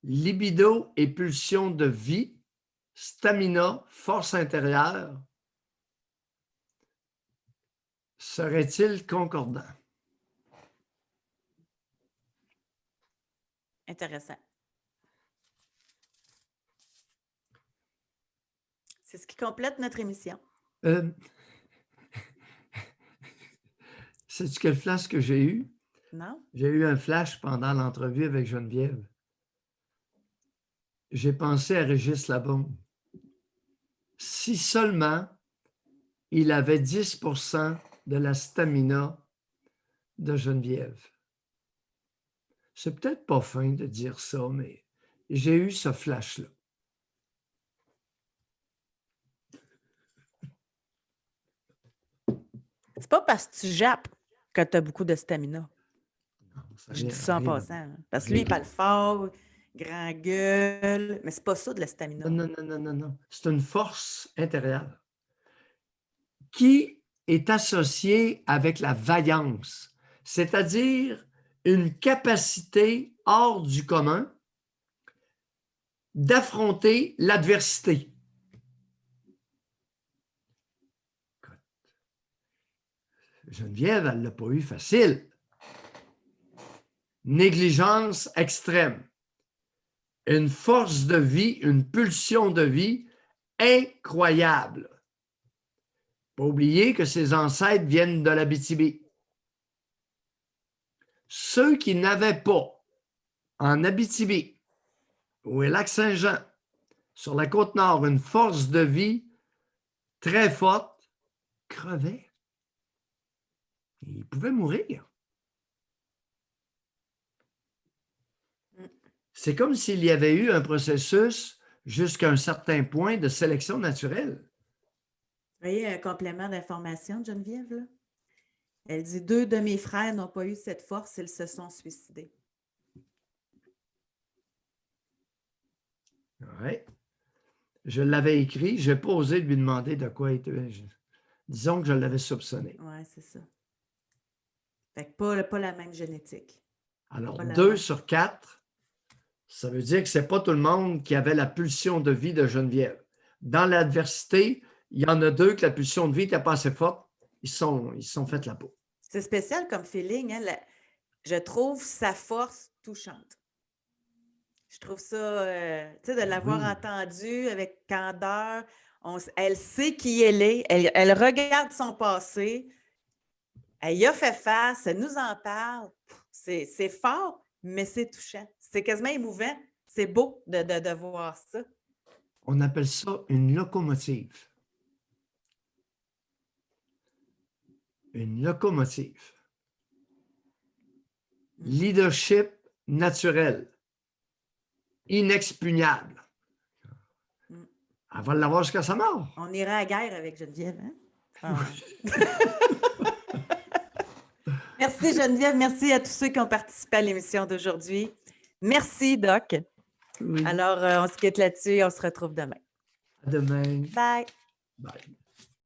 Libido et pulsion de vie, stamina, force intérieure, seraient-ils concordants? Intéressant. C'est ce qui complète notre émission. Sais-tu quel flash que j'ai eu? Non? J'ai eu un flash pendant l'entrevue avec Geneviève. J'ai pensé à Régis Labaume. Si seulement il avait 10% de la stamina de Geneviève. C'est peut-être pas fin de dire ça, mais j'ai eu ce flash-là. C'est pas parce que tu jappes que tu as beaucoup de stamina. Non, Je dis ça en passant. Hein. Parce que lui, il parle fort, grand gueule, mais c'est pas ça de la stamina. Non. C'est une force intérieure qui est associée avec la vaillance, c'est-à-dire une capacité hors du commun d'affronter l'adversité. Geneviève, elle ne l'a pas eu facile. Négligence extrême. Une force de vie, une pulsion de vie incroyable. Pas oublier que ses ancêtres viennent de l'Abitibi. Ceux qui n'avaient pas en Abitibi, au Lac-Saint-Jean, sur la Côte-Nord, une force de vie très forte, crevaient. Ils pouvaient mourir. C'est comme s'il y avait eu un processus jusqu'à un certain point de sélection naturelle. Vous voyez un complément d'information de Geneviève, là? Elle dit « 2 de mes frères n'ont pas eu cette force, ils se sont suicidés. » Oui. Je l'avais écrit, je n'ai pas osé lui demander de quoi était. Disons que je l'avais soupçonné. Oui, c'est ça. Fait que pas la même génétique. Alors, Pas la 2 même. sur 4, ça veut dire que ce n'est pas tout le monde qui avait la pulsion de vie de Geneviève. Dans l'adversité, il y en a 2 que la pulsion de vie n'était pas assez forte. Ils se sont fait la peau. C'est spécial comme feeling. Hein? Je trouve sa force touchante. Je trouve ça, tu sais, de l'avoir entendue avec candeur. Elle sait qui elle est. Elle regarde son passé. Elle y a fait face. Elle nous en parle. C'est fort, mais c'est touchant. C'est quasiment émouvant. C'est beau de voir ça. On appelle ça une locomotive. Une locomotive. Leadership naturel. Inexpugnable. Elle va l'avoir jusqu'à sa mort. On ira à la guerre avec Geneviève, hein? Ah ouais. Merci Geneviève, merci à tous ceux qui ont participé à l'émission d'aujourd'hui. Merci Doc. Oui. Alors, on se quitte là-dessus et on se retrouve demain. À demain. Bye. Bye.